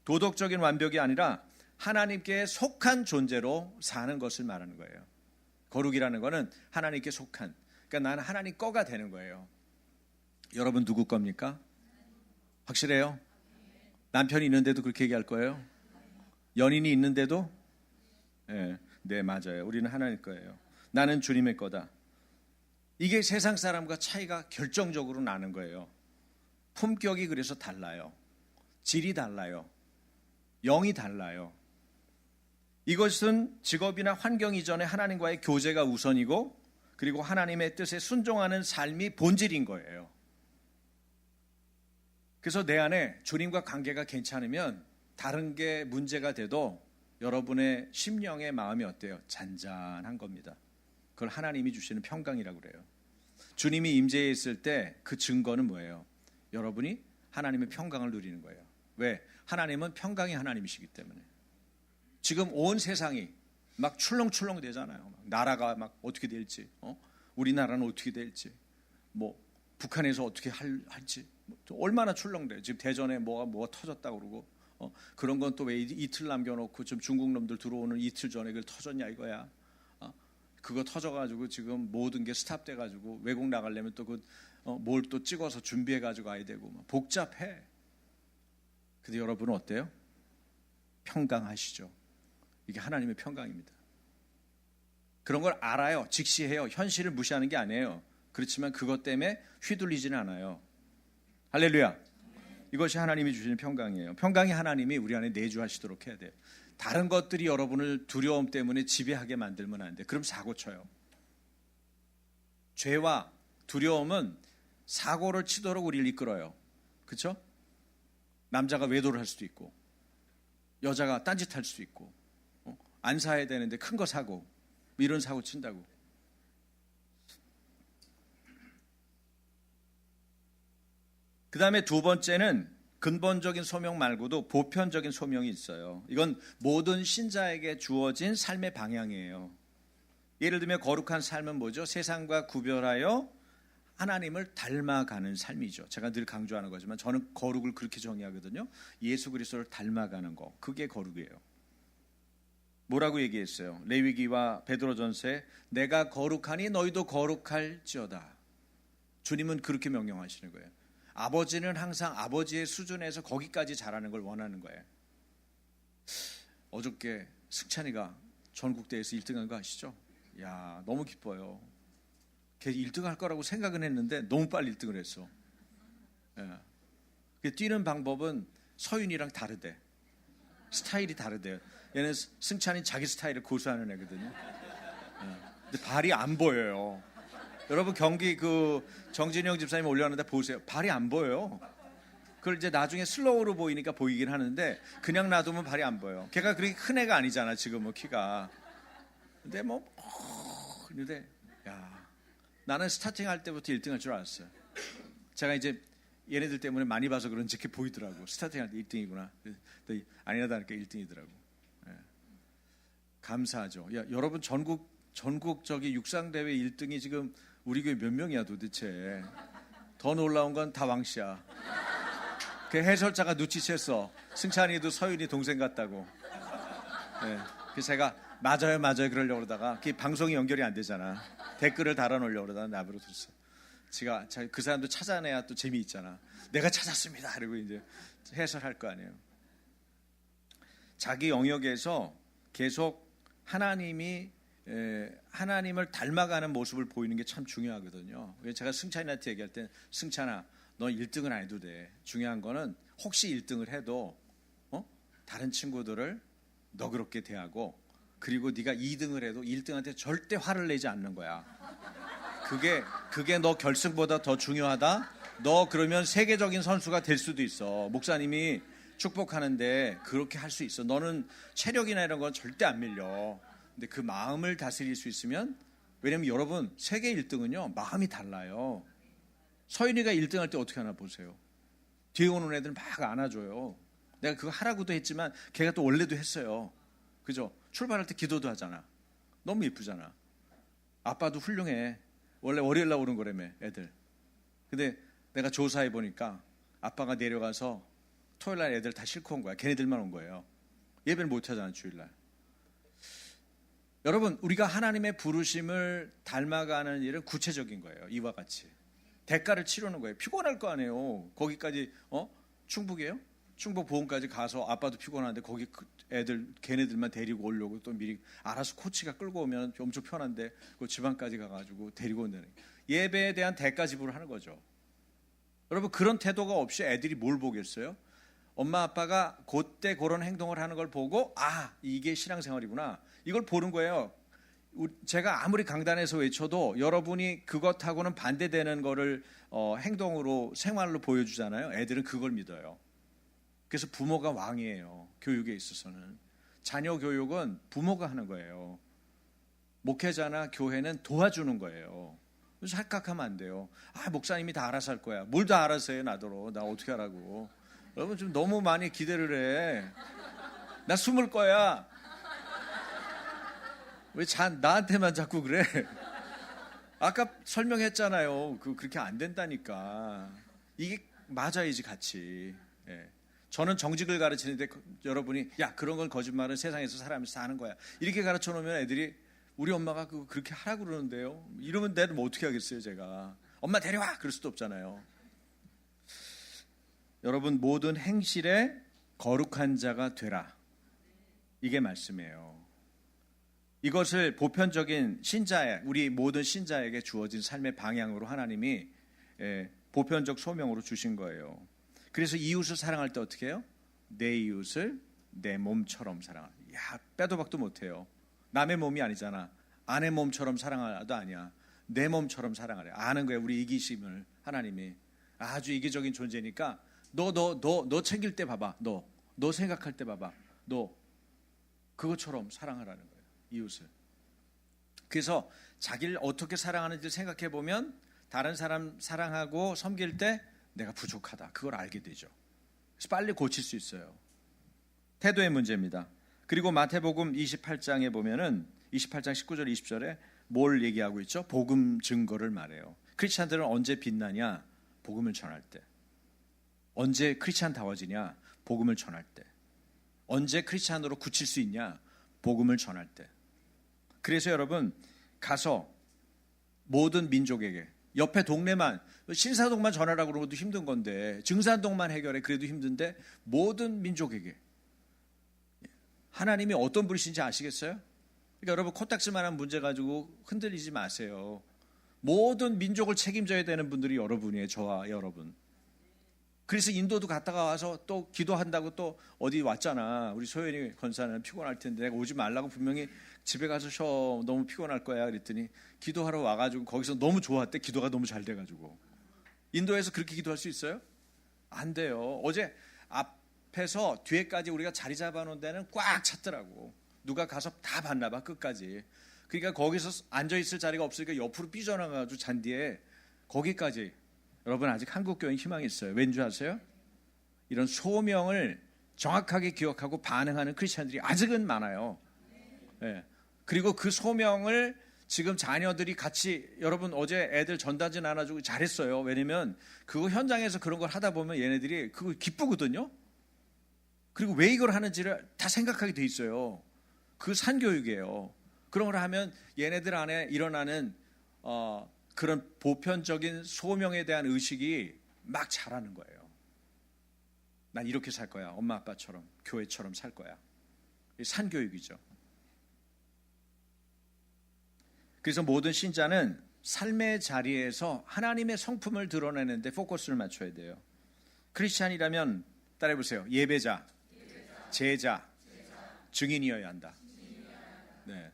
도덕적인 완벽이 아니라 하나님께 속한 존재로 사는 것을 말하는 거예요. 거룩이라는 거는 하나님께 속한. 그러니까 나는 하나님 거가 되는 거예요. 여러분 누구 겁니까? 확실해요? 남편이 있는데도 그렇게 얘기할 거예요? 연인이 있는데도? 네, 맞아요. 우리는 하나님 거예요. 나는 주님의 거다. 이게 세상 사람과 차이가 결정적으로 나는 거예요. 품격이 그래서 달라요. 질이 달라요. 영이 달라요. 이것은 직업이나 환경 이전에 하나님과의 교제가 우선이고 그리고 하나님의 뜻에 순종하는 삶이 본질인 거예요. 그래서 내 안에 주님과 관계가 괜찮으면 다른 게 문제가 돼도 여러분의 심령의 마음이 어때요? 잔잔한 겁니다. 그걸 하나님이 주시는 평강이라고 그래요. 주님이 임재해 있을 때 그 증거는 뭐예요? 여러분이 하나님의 평강을 누리는 거예요. 왜? 하나님은 평강의 하나님이시기 때문에. 지금 온 세상이 막 출렁출렁 되잖아요. 나라가 막 어떻게 될지, 우리나라는 어떻게 될지, 뭐 북한에서 어떻게 할지, 얼마나 출렁돼요. 지금 대전에 뭐가 터졌다고 그러고, 그런 건 또 왜 이틀 남겨놓고 좀 중국 놈들 들어오는 이틀 전에 그걸 터졌냐 이거야. 그거 터져가지고 지금 모든 게 스탑돼가지고 외국 나가려면 또 뭘 또 찍어서 준비해가지고 가야 되고 복잡해. 근데 여러분은 어때요? 평강하시죠. 이게 하나님의 평강입니다. 그런 걸 알아요. 직시해요. 현실을 무시하는 게 아니에요. 그렇지만 그것 때문에 휘둘리지는 않아요. 할렐루야. 이것이 하나님이 주시는 평강이에요. 평강이 하나님이 우리 안에 내주하시도록 해야 돼요. 다른 것들이 여러분을 두려움 때문에 지배하게 만들면 안 돼. 그럼 사고 쳐요. 죄와 두려움은 사고를 치도록 우리를 이끌어요. 그렇죠? 남자가 외도를 할 수도 있고 여자가 딴짓할 수도 있고 안 사야 되는데 큰 거 사고 이런 사고 친다고. 그 다음에 두 번째는 근본적인 소명 말고도 보편적인 소명이 있어요. 이건 모든 신자에게 주어진 삶의 방향이에요. 예를 들면 거룩한 삶은 뭐죠? 세상과 구별하여 하나님을 닮아가는 삶이죠. 제가 늘 강조하는 거지만 저는 거룩을 그렇게 정의하거든요. 예수 그리스도를 닮아가는 거, 그게 거룩이에요. 뭐라고 얘기했어요? 레위기와 베드로전서에 내가 거룩하니 너희도 거룩할지어다. 주님은 그렇게 명령하시는 거예요. 아버지는 항상 아버지의 수준에서 거기까지 자라는 걸 원하는 거예요. 어저께 승찬이가 전국대회에서 1등한 거 아시죠? 야, 너무 기뻐요. 걔 1등 할 거라고 생각은 했는데 너무 빨리 1등을 했어. 예. 뛰는 방법은 서윤이랑 다르대. 스타일이 다르대요. 얘는 승찬이 자기 스타일을 고수하는 애거든요. 예. 근데 발이 안 보여요. 여러분 경기 정진영 집사님 올려놨는데 보세요. 발이 안 보여요. 그걸 이제 나중에 슬로우로 보이니까 보이긴 하는데 그냥 놔두면 발이 안 보여. 걔가 그렇게 큰 애가 아니잖아 지금 키가. 근데 근데 나는 스타팅 할 때부터 1등 할 줄 알았어요. 제가 이제 얘네들 때문에 많이 봐서 그런지 이렇게 보이더라고. 스타팅 할 때 1등이구나. 아니라다니까 1등이더라고. 감사하죠. 야, 여러분 전국 저기 육상대회 1등이 지금 우리 교회 몇 명이야 도대체. 더 놀라운 건 다 왕씨야. 그 해설자가 눈치챘어. 승찬이도 서윤이 동생 같다고. 네. 그래서 제가 맞아요 그러려고 그러다가 그게 방송이 연결이 안 되잖아. 댓글을 달아놓으려고 그러다가 나부로 들었어. 제가 그 사람도 찾아내야 또 재미있잖아. 내가 찾았습니다. 그리고 이제 해설할 거 아니에요. 자기 영역에서 계속 하나님을 닮아가는 모습을 보이는 게 참 중요하거든요. 제가 승찬이한테 얘기할 때 승찬아 너 1등은 안 해도 돼. 중요한 거는 혹시 1등을 해도 다른 친구들을 너그럽게 대하고 그리고 네가 2등을 해도 1등한테 절대 화를 내지 않는 거야. 그게 너 결승보다 더 중요하다. 너 그러면 세계적인 선수가 될 수도 있어. 목사님이 축복하는데 그렇게 할 수 있어. 너는 체력이나 이런 건 절대 안 밀려. 근데 그 마음을 다스릴 수 있으면, 왜냐면 여러분 세계 1등은요 마음이 달라요. 서윤이가 1등 할 때 어떻게 하나 보세요. 뒤에 오는 애들 막 안아줘요. 내가 그거 하라고도 했지만 걔가 또 원래도 했어요. 그죠? 출발할 때 기도도 하잖아. 너무 예쁘잖아. 아빠도 훌륭해. 원래 월요일 날 오는 거라며 애들. 근데 내가 조사해 보니까 아빠가 내려가서 토요일 날 애들 다 싣고 온 거야. 걔네들만 온 거예요. 예배를 못 하잖아 주일날. 여러분 우리가 하나님의 부르심을 닮아가는 일은 구체적인 거예요. 이와 같이 대가를 치르는 거예요. 피곤할 거 아니에요. 거기까지 충북이에요? 충북 보험까지 가서 아빠도 피곤한데 거기 애들 걔네들만 데리고 오려고 또 미리 알아서 코치가 끌고 오면 엄청 편한데 그 지방까지 가가지고 데리고 온다는 예배에 대한 대가 지불을 하는 거죠. 여러분 그런 태도가 없이 애들이 뭘 보겠어요? 엄마 아빠가 그때 그런 행동을 하는 걸 보고 이게 신앙생활이구나 이걸 보는 거예요. 제가 아무리 강단에서 외쳐도 여러분이 그것하고는 반대되는 거를 행동으로 생활로 보여주잖아요. 애들은 그걸 믿어요. 그래서 부모가 왕이에요. 교육에 있어서는. 자녀 교육은 부모가 하는 거예요. 목회자나 교회는 도와주는 거예요. 그래서 착각하면 안 돼요. 목사님이 다 알아서 할 거야. 뭘 다 알아서 해 나더러. 나 어떻게 하라고. 여러분 좀 너무 많이 기대를 해. 나 숨을 거야. 왜 나한테만 자꾸 그래. 아까 설명했잖아요. 그렇게 안 된다니까. 이게 맞아야지 같이. 예. 저는 정직을 가르치는데 여러분이 그런 건 거짓말은 세상에서 사람이 사는 거야. 이렇게 가르쳐 놓으면 애들이 우리 엄마가 그렇게 하라고 그러는데요. 이러면 내가 뭐 어떻게 하겠어요 제가. 엄마 데려와 그럴 수도 없잖아요. 여러분 모든 행실에 거룩한 자가 되라. 이게 말씀이에요. 이것을 보편적인 우리 모든 신자에게 주어진 삶의 방향으로 하나님이 보편적 소명으로 주신 거예요. 그래서 이웃을 사랑할 때 어떻게 해요? 내 이웃을 내 몸처럼 사랑하라. 빼도 박도 못해요. 남의 몸이 아니잖아. 아내 몸처럼 사랑하도 아니야. 내 몸처럼 사랑하래. 아는 거예요. 우리 이기심을 하나님이. 아주 이기적인 존재니까 너 챙길 때 봐봐. 너 생각할 때 봐봐. 너 그것처럼 사랑하라는 거예요. 이웃을. 그래서 자기를 어떻게 사랑하는지 생각해 보면 다른 사람 사랑하고 섬길 때 내가 부족하다. 그걸 알게 되죠. 그래서 빨리 고칠 수 있어요. 태도의 문제입니다. 그리고 마태복음 28장에 보면은 28장 19절 20절에 뭘 얘기하고 있죠? 복음 증거를 말해요. 크리스찬들은 언제 빛나냐? 복음을 전할 때. 언제 크리스찬다워지냐? 복음을 전할 때. 언제 크리스찬으로 굳힐 수 있냐? 복음을 전할 때. 그래서 여러분 가서 모든 민족에게 옆에 동네만 신사동만 전하라고 그러는 것도 힘든 건데 증산동만 해결해 그래도 힘든데 모든 민족에게 하나님이 어떤 분이신지 아시겠어요? 그러니까 여러분 코딱지만한 문제 가지고 흔들리지 마세요. 모든 민족을 책임져야 되는 분들이 여러분이에요. 저와 여러분. 그래서 인도도 갔다가 와서 또 기도한다고 또 어디 왔잖아. 우리 소연이 권사는 피곤할 텐데 내가 오지 말라고 분명히 집에 가서 쉬어. 너무 피곤할 거야. 그랬더니 기도하러 와가지고 거기서 너무 좋았대. 기도가 너무 잘 돼가지고. 인도에서 그렇게 기도할 수 있어요? 안 돼요. 어제 앞에서 뒤에까지 우리가 자리 잡아놓은 데는 꽉 찼더라고. 누가 가서 다 봤나 봐 끝까지. 그러니까 거기서 앉아있을 자리가 없으니까 옆으로 삐져나가가지고 잔디에 거기까지. 여러분 아직 한국교회는 희망이 있어요. 왠지 아세요? 이런 소명을 정확하게 기억하고 반응하는 크리스찬들이 아직은 많아요. 예. 그리고 그 소명을 지금 자녀들이 같이, 여러분 어제 애들 전단지 나눠주고 잘했어요. 왜냐면 그거 현장에서 그런 걸 하다 보면 얘네들이 그거 기쁘거든요. 그리고 왜 이걸 하는지를 다 생각하게 돼 있어요. 그 산교육이에요. 그런 걸 하면 얘네들 안에 일어나는 그런 보편적인 소명에 대한 의식이 막 자라는 거예요. 난 이렇게 살 거야. 엄마 아빠처럼, 교회처럼 살 거야. 산교육이죠. 그래서 모든 신자는 삶의 자리에서 하나님의 성품을 드러내는데 포커스를 맞춰야 돼요. 크리스찬이라면 따라해보세요. 예배자, 제자, 증인이어야 한다. 네.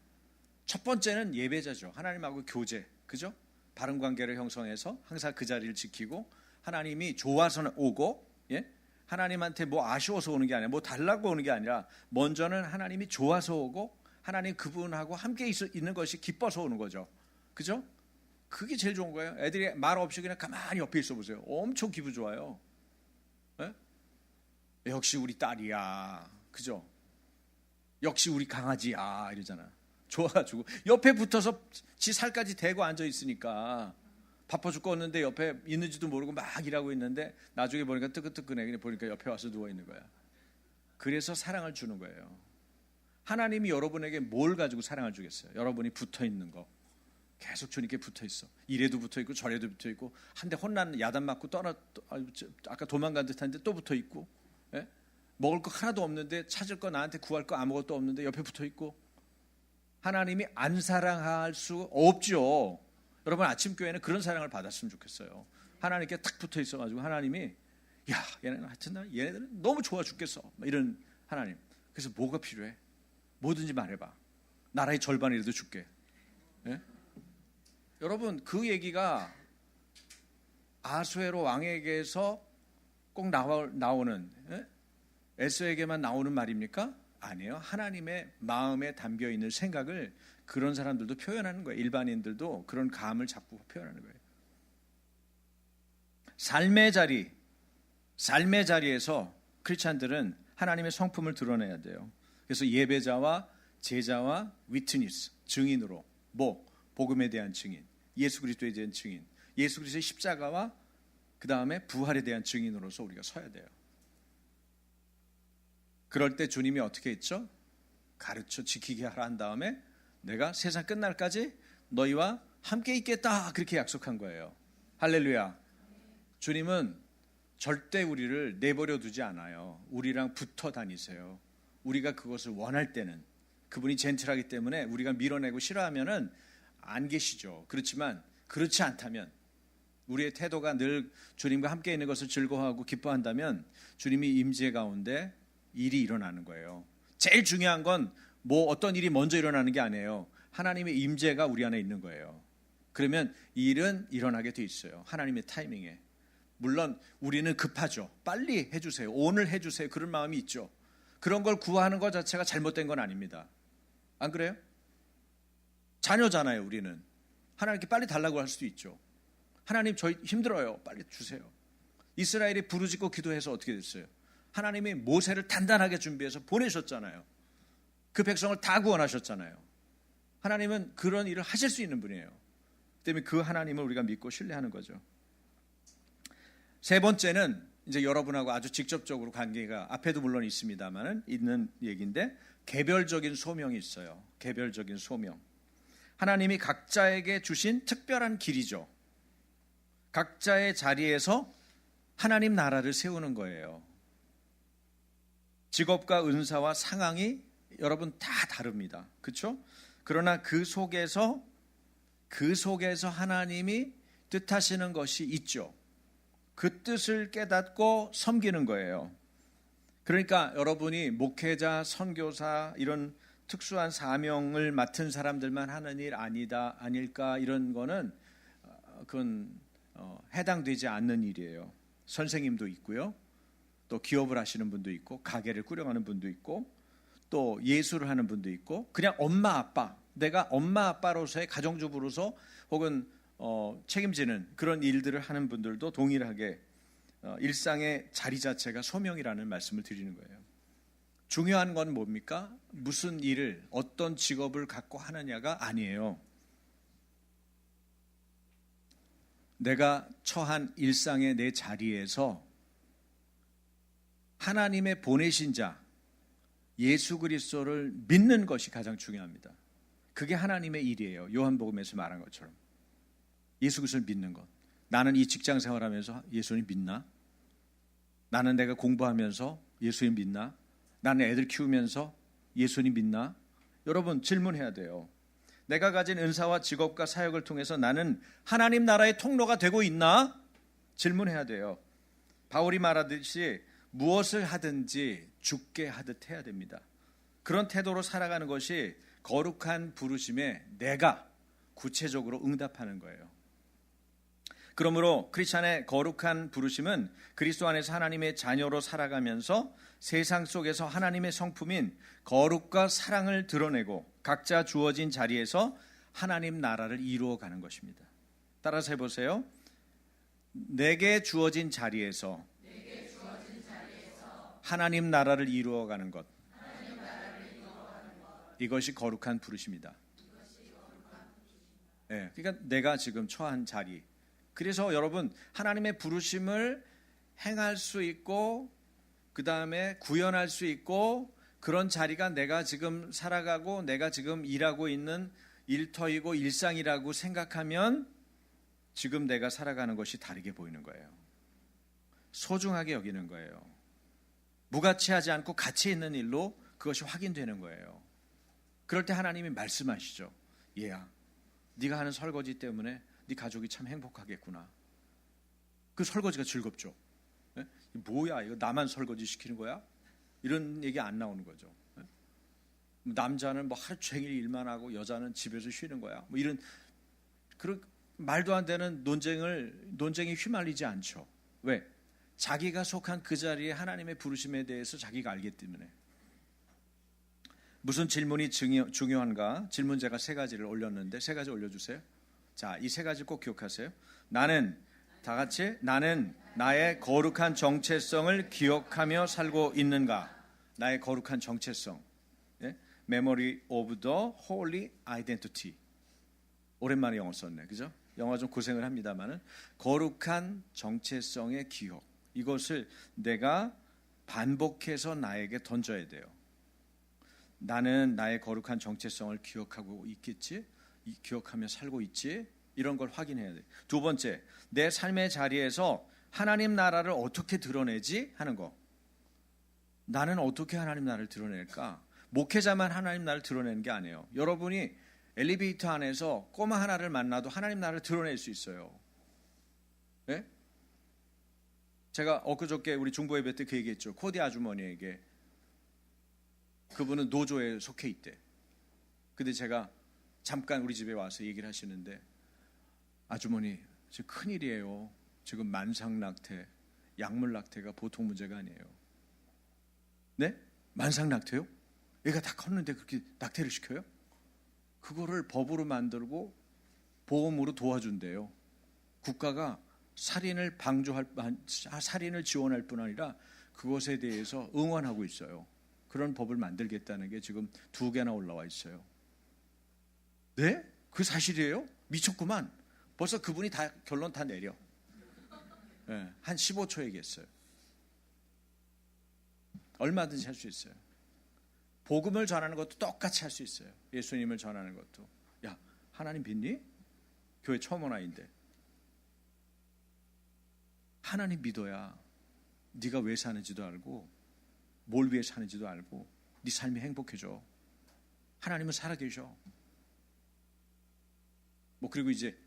첫 번째는 예배자죠. 하나님하고 교제, 그죠? 바른 관계를 형성해서 항상 그 자리를 지키고, 하나님이 좋아서 오고, 예? 하나님한테 뭐 아쉬워서 오는 게 아니라, 뭐 달라고 오는 게 아니라, 먼저는 하나님이 좋아서 오고, 하나님 그분하고 함께 있는 것이 기뻐서 오는 거죠. 그죠? 그게 제일 좋은 거예요. 애들이 말 없이 그냥 가만히 옆에 있어 보세요. 엄청 기분 좋아요. 예? 역시 우리 딸이야. 그죠? 역시 우리 강아지야. 이러잖아. 좋아가지고 옆에 붙어서 지 살까지 대고 앉아 있으니까 바빠 죽겠는데 옆에 있는지도 모르고 막 일하고 있는데 나중에 보니까 뜨끈뜨끈해. 그냥 보니까 옆에 와서 누워 있는 거야. 그래서 사랑을 주는 거예요. 하나님이 여러분에게 뭘 가지고 사랑을 주겠어요? 여러분이 붙어 있는 거. 계속 주님께 붙어 있어. 이래도 붙어 있고 저래도 붙어 있고, 한 대 혼난 야단 맞고 아까 도망간 듯한데 또 붙어 있고, 예? 먹을 거 하나도 없는데 찾을 거, 나한테 구할 거 아무것도 없는데 옆에 붙어 있고. 하나님이 안 사랑할 수 없죠. 여러분 아침 교회는 그런 사랑을 받았으면 좋겠어요. 하나님께 탁 붙어 있어가지고 하나님이 야 얘네는 하여튼 얘네들은 너무 좋아 죽겠어, 이런 하나님. 그래서 뭐가 필요해? 뭐든지 말해봐. 나라의 절반이라도 줄게. 예? 여러분 그 얘기가 아수에로 왕에게서 꼭 나오는, 예? 에서에게만 나오는 말입니까? 아니에요. 하나님의 마음에 담겨 있는 생각을 그런 사람들도 표현하는 거예요. 일반인들도 그런 감을 잡고 표현하는 거예요. 삶의 자리에서 크리스찬들은 하나님의 성품을 드러내야 돼요. 그래서 예배자와 제자와 위트니스, 증인으로, 복음에 대한 증인, 예수 그리스도에 대한 증인, 예수 그리스도의 십자가와 그 다음에 부활에 대한 증인으로서 우리가 서야 돼요. 그럴 때 주님이 어떻게 했죠? 가르쳐 지키게 하라 한 다음에 내가 세상 끝날까지 너희와 함께 있겠다, 그렇게 약속한 거예요. 할렐루야. 주님은 절대 우리를 내버려 두지 않아요. 우리랑 붙어 다니세요. 우리가 그것을 원할 때는. 그분이 젠틀하기 때문에 우리가 밀어내고 싫어하면은 안 계시죠. 그렇지만 그렇지 않다면, 우리의 태도가 늘 주님과 함께 있는 것을 즐거워하고 기뻐한다면 주님이 임재 가운데 일이 일어나는 거예요. 제일 중요한 건 뭐 어떤 일이 먼저 일어나는 게 아니에요. 하나님의 임재가 우리 안에 있는 거예요. 그러면 일은 일어나게 돼 있어요. 하나님의 타이밍에. 물론 우리는 급하죠. 빨리 해주세요. 오늘 해주세요. 그런 마음이 있죠. 그런 걸 구하는 것 자체가 잘못된 건 아닙니다. 안 그래요? 자녀잖아요. 우리는 하나님께 빨리 달라고 할 수도 있죠. 하나님 저희 힘들어요. 빨리 주세요. 이스라엘이 부르짖고 기도해서 어떻게 됐어요? 하나님이 모세를 단단하게 준비해서 보내셨잖아요. 그 백성을 다 구원하셨잖아요. 하나님은 그런 일을 하실 수 있는 분이에요. 때문에 그 하나님을 우리가 믿고 신뢰하는 거죠. 세 번째는 이제 여러분하고 아주 직접적으로 관계가 앞에도 물론 있습니다만은 있는 얘기인데, 개별적인 소명이 있어요. 개별적인 소명. 하나님이 각자에게 주신 특별한 길이죠. 각자의 자리에서 하나님 나라를 세우는 거예요. 직업과 은사와 상황이 여러분 다 다릅니다. 그렇죠? 그러나 그 속에서 하나님이 뜻하시는 것이 있죠. 그 뜻을 깨닫고 섬기는 거예요. 그러니까 여러분이 목회자, 선교사 이런 특수한 사명을 맡은 사람들만 하는 일 아닐까, 이런 거는 그건 해당되지 않는 일이에요. 선생님도 있고요. 또 기업을 하시는 분도 있고, 가게를 꾸려가는 분도 있고, 또 예술을 하는 분도 있고, 그냥 엄마 아빠, 내가 엄마 아빠로서의 가정주부로서 혹은 책임지는 그런 일들을 하는 분들도 동일하게 일상의 자리 자체가 소명이라는 말씀을 드리는 거예요. 중요한 건 뭡니까? 무슨 일을, 어떤 직업을 갖고 하느냐가 아니에요. 내가 처한 일상의 내 자리에서 하나님의 보내신 자 예수 그리스도를 믿는 것이 가장 중요합니다. 그게 하나님의 일이에요. 요한복음에서 말한 것처럼 예수 그리스도를 믿는 것. 나는 이 직장 생활하면서 예수님 믿나? 나는 내가 공부하면서 예수님 믿나? 나는 애들 키우면서 예수님 믿나? 여러분 질문해야 돼요. 내가 가진 은사와 직업과 사역을 통해서 나는 하나님 나라의 통로가 되고 있나? 질문해야 돼요. 바울이 말하듯이 무엇을 하든지 죽게 하듯 해야 됩니다. 그런 태도로 살아가는 것이 거룩한 부르심에 내가 구체적으로 응답하는 거예요. 그러므로 크리스찬의 거룩한 부르심은 그리스도 안에서 하나님의 자녀로 살아가면서 세상 속에서 하나님의 성품인 거룩과 사랑을 드러내고 각자 주어진 자리에서 하나님 나라를 이루어가는 것입니다. 따라서 해보세요. 내게 주어진 자리에서 하나님 나라를 이루어가는 것. 이것이 거룩한 부르심이다. 네, 그러니까 내가 지금 처한 자리. 그래서 여러분 하나님의 부르심을 행할 수 있고 그 다음에 구현할 수 있고 그런 자리가 내가 지금 살아가고 내가 지금 일하고 있는 일터이고 일상이라고 생각하면 지금 내가 살아가는 것이 다르게 보이는 거예요. 소중하게 여기는 거예요. 무가치하지 않고 가치 있는 일로 그것이 확인되는 거예요. 그럴 때 하나님이 말씀하시죠. 얘야, 네가 하는 설거지 때문에 네 가족이 참 행복하겠구나. 그 설거지가 즐겁죠. 네? 뭐야 이거 나만 설거지 시키는 거야? 이런 얘기 안 나오는 거죠. 네? 남자는 뭐 하루 종일 일만 하고 여자는 집에서 쉬는 거야. 뭐 이런 그런 말도 안 되는 논쟁에 휘말리지 않죠. 왜? 자기가 속한 그 자리에 하나님의 부르심에 대해서 자기가 알기 때문에. 무슨 질문이 중요한가? 질문 제가 3가지를 올렸는데 3가지 올려주세요. 자, 이 3가지 꼭 기억하세요. 나는 다 같이 나는 나의 거룩한 정체성을 기억하며 살고 있는가? 나의 거룩한 정체성. 예? Memory of the Holy Identity. 오랜만에 영어 썼네, 그죠? 영어 좀 고생을 합니다만은 거룩한 정체성의 기억. 이것을 내가 반복해서 나에게 던져야 돼요. 나는 나의 거룩한 정체성을 기억하고 있겠지? 기억하며 살고 있지? 이런 걸 확인해야 돼. 2번째, 내 삶의 자리에서 하나님 나라를 어떻게 드러내지? 하는 거. 나는 어떻게 하나님 나라를 드러낼까? 목회자만 하나님 나라를 드러내는 게 아니에요. 여러분이 엘리베이터 안에서 꼬마 하나를 만나도 하나님 나라를 드러낼 수 있어요. 네? 제가 엊그저께 우리 중보 예배 때 그 얘기했죠. 코디 아주머니에게 그분은 노조에 속해 있대. 근데 제가 잠깐 우리 집에 와서 얘기를 하시는데 아주머니 지금 큰일이에요. 지금 만상낙태, 약물낙태가 보통 문제가 아니에요. 네? 만상낙태요? 애가 다 컸는데 그렇게 낙태를 시켜요? 그거를 법으로 만들고 보험으로 도와준대요. 국가가 살인을 살인을 지원할 뿐 아니라 그것에 대해서 응원하고 있어요. 그런 법을 만들겠다는 게 지금 2개나 올라와 있어요. 네? 그 사실이에요? 미쳤구만. 벌써 그분이 다 결론 다 내려. 네, 한 15초 얘기했어요. 얼마든지 할 수 있어요. 복음을 전하는 것도 똑같이 할 수 있어요. 예수님을 전하는 것도. 야, 하나님 믿니? 교회 처음 온 아이인데. 하나님 믿어야 네가 왜 사는지도 알고 뭘 위해 사는지도 알고 네 삶이 행복해져. 하나님은 살아계셔. 뭐 그리고 이제